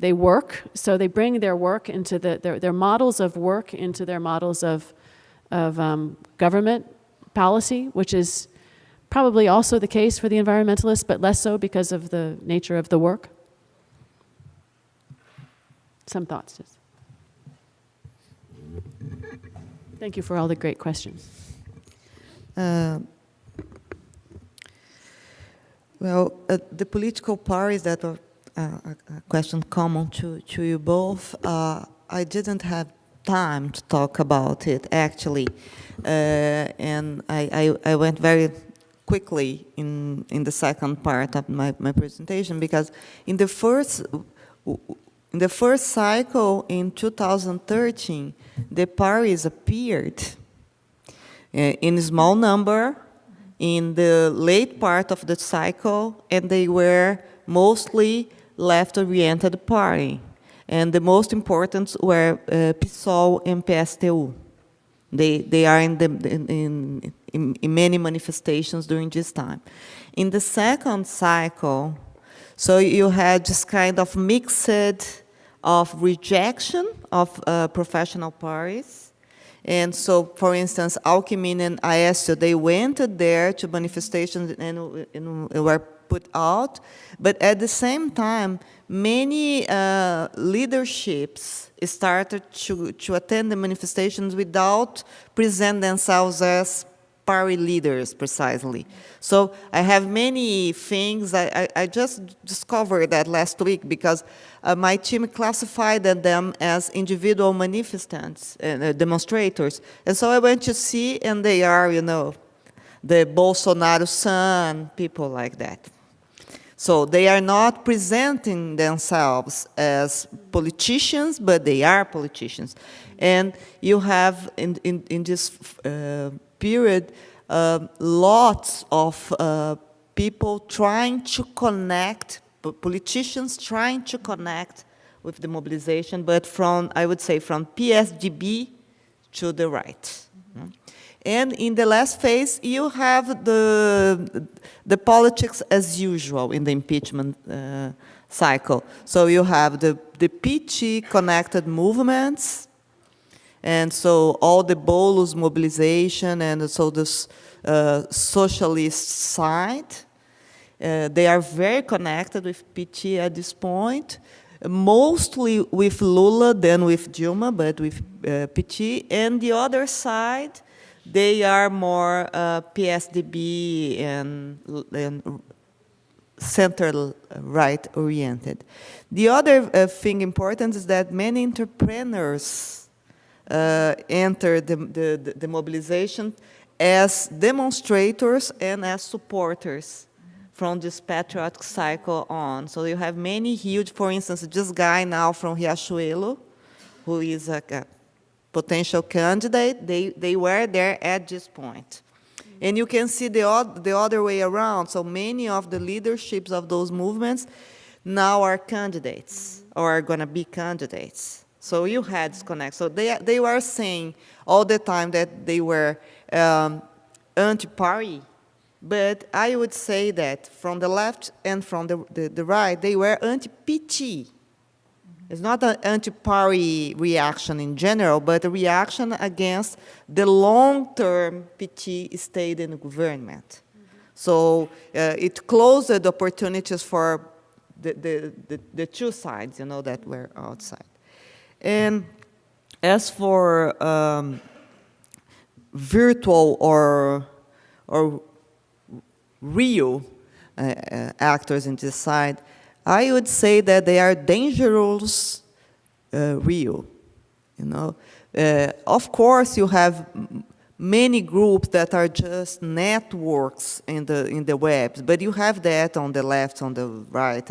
they work. So they bring their work into their models of work into their models of government policy, which is probably also the case for the environmentalists, but less so because of the nature of the work. Some thoughts. Just. Thank you for all the great questions. The political parties that are a question common to you both, I didn't have time to talk about it, actually. And I went very quickly in the second part of my presentation, because in the first cycle in 2013, the parties appeared in a small number in the late part of the cycle, and they were mostly left-oriented party. And the most important were PSOL and PSTU. They are in many manifestations during this time. In the second cycle, so you had this kind of mixed of rejection of professional parties. And so, for instance, Alckmin and Aécio, they went there to manifestations and were put out. But at the same time, many leaderships started to attend the manifestations without present themselves as party leaders, precisely. So I have many things. I just discovered that last week, because my team classified them as individual manifestants and demonstrators. And so I went to see, and they are, the Bolsonaro son, people like that. So they are not presenting themselves as politicians, but they are politicians. And you have, in this period, lots of people trying to connect, politicians trying to connect with the mobilization, but I would say from PSDB to the right. And in the last phase, you have the politics as usual in the impeachment cycle. So you have the PT-connected movements, and so all the Boulos mobilization, and so this socialist side, they are very connected with PT at this point, mostly with Lula than with Dilma, but with PT. And the other side, they are more PSDB and center-right oriented. The other thing important is that many entrepreneurs enter the mobilization as demonstrators and as supporters from this patriotic cycle on. So you have many huge, for instance, this guy now from Riachuelo, who is a potential candidate, they were there at this point. And you can see the other way around. So many of the leaderships of those movements now are candidates, or are going to be candidates. So you had this connect. So they were saying all the time that they were anti-party, but I would say that from the left and from the right, they were anti-PT. It's not an anti-party reaction in general, but a reaction against the long-term PT state in the government. So it closed the opportunities for the two sides, that were outside. And as for virtual or real actors in this side, I would say that they are dangerous real. Of course, you have many groups that are just networks in the web, but you have that on the left, on the right,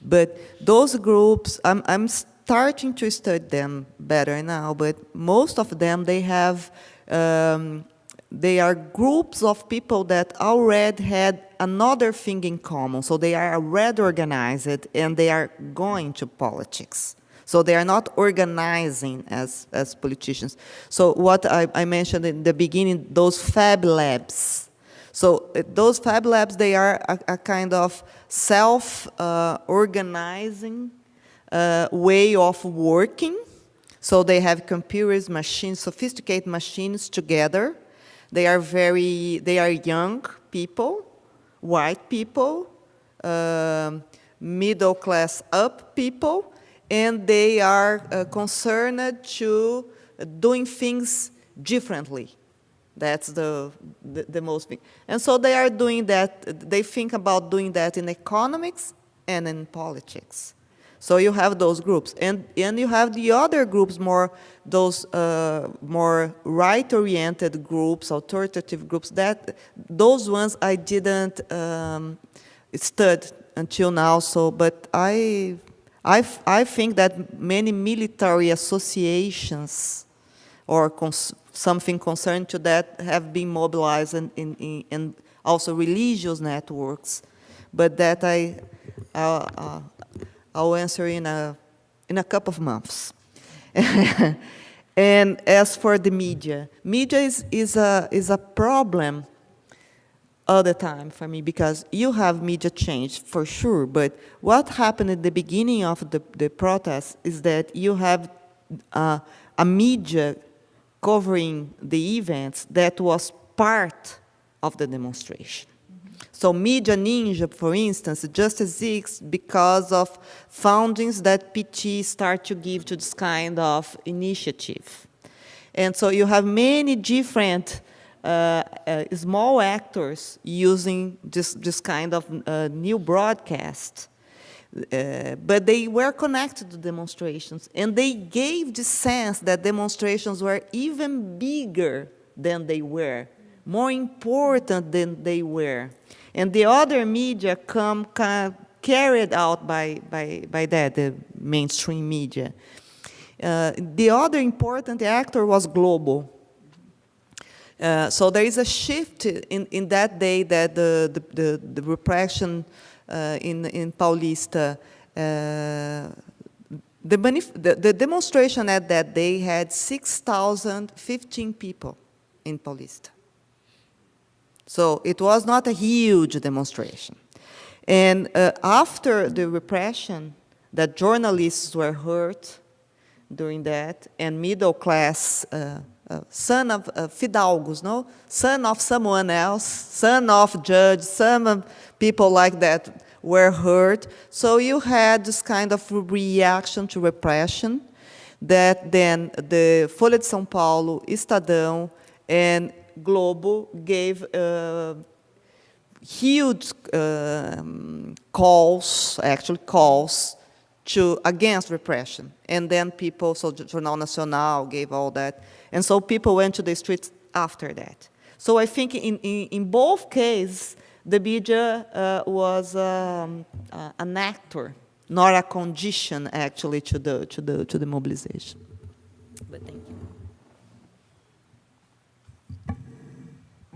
but those groups, I'm starting to study them better now, but most of them, they have, they are groups of people that already had another thing in common. So they are already organized and they are going to politics. So they are not organizing as politicians. So what I mentioned in the beginning, those Fab Labs. So those Fab Labs, they are a kind of self-organizing way of working. So they have computers, machines, sophisticated machines together. They are young people, white people, middle class up people, and they are concerned to doing things differently. That's the most thing. And so they are doing that, they think about doing that in economics and in politics. So you have those groups. And you have the other groups, those more right-oriented groups, authoritative groups, those ones I didn't study until now, but I think that many military associations or something concerned to that have been mobilized and also religious networks, but that I'll answer in a couple of months. And as for the media is a problem all the time for me, because you have media change for sure, but what happened at the beginning of the protest is that you have a media covering the events that was part of the demonstration. So Media Ninja, for instance, just exists because of fundings that PT start to give to this kind of initiative. And so you have many different small actors using this kind of new broadcast. But they were connected to demonstrations, and they gave the sense that demonstrations were even bigger than they were, more important than they were. And the other media kind of carried out by that, the mainstream media. The other important actor was global. So there is a shift in that day that the repression in Paulista, the demonstration at that day had 6,015 people in Paulista. So it was not a huge demonstration. And after the repression, that journalists were hurt during that, and middle class, son of fidalgos, no? Son of someone else, son of judge, some of people like that were hurt. So you had this kind of reaction to repression that then the Folha de São Paulo, Estadão, and Globo gave huge calls against repression. And then people, so Jornal Nacional gave all that. And so people went to the streets after that. So I think in both cases, the media was an actor, not a condition actually to the mobilization. But thank you.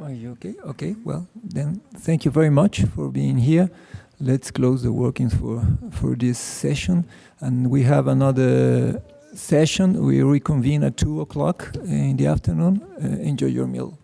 Are you okay? Okay, well, then thank you very much for being here. Let's close the workings for this session. And we have another session. We reconvene at 2 o'clock in the afternoon. Enjoy your meal.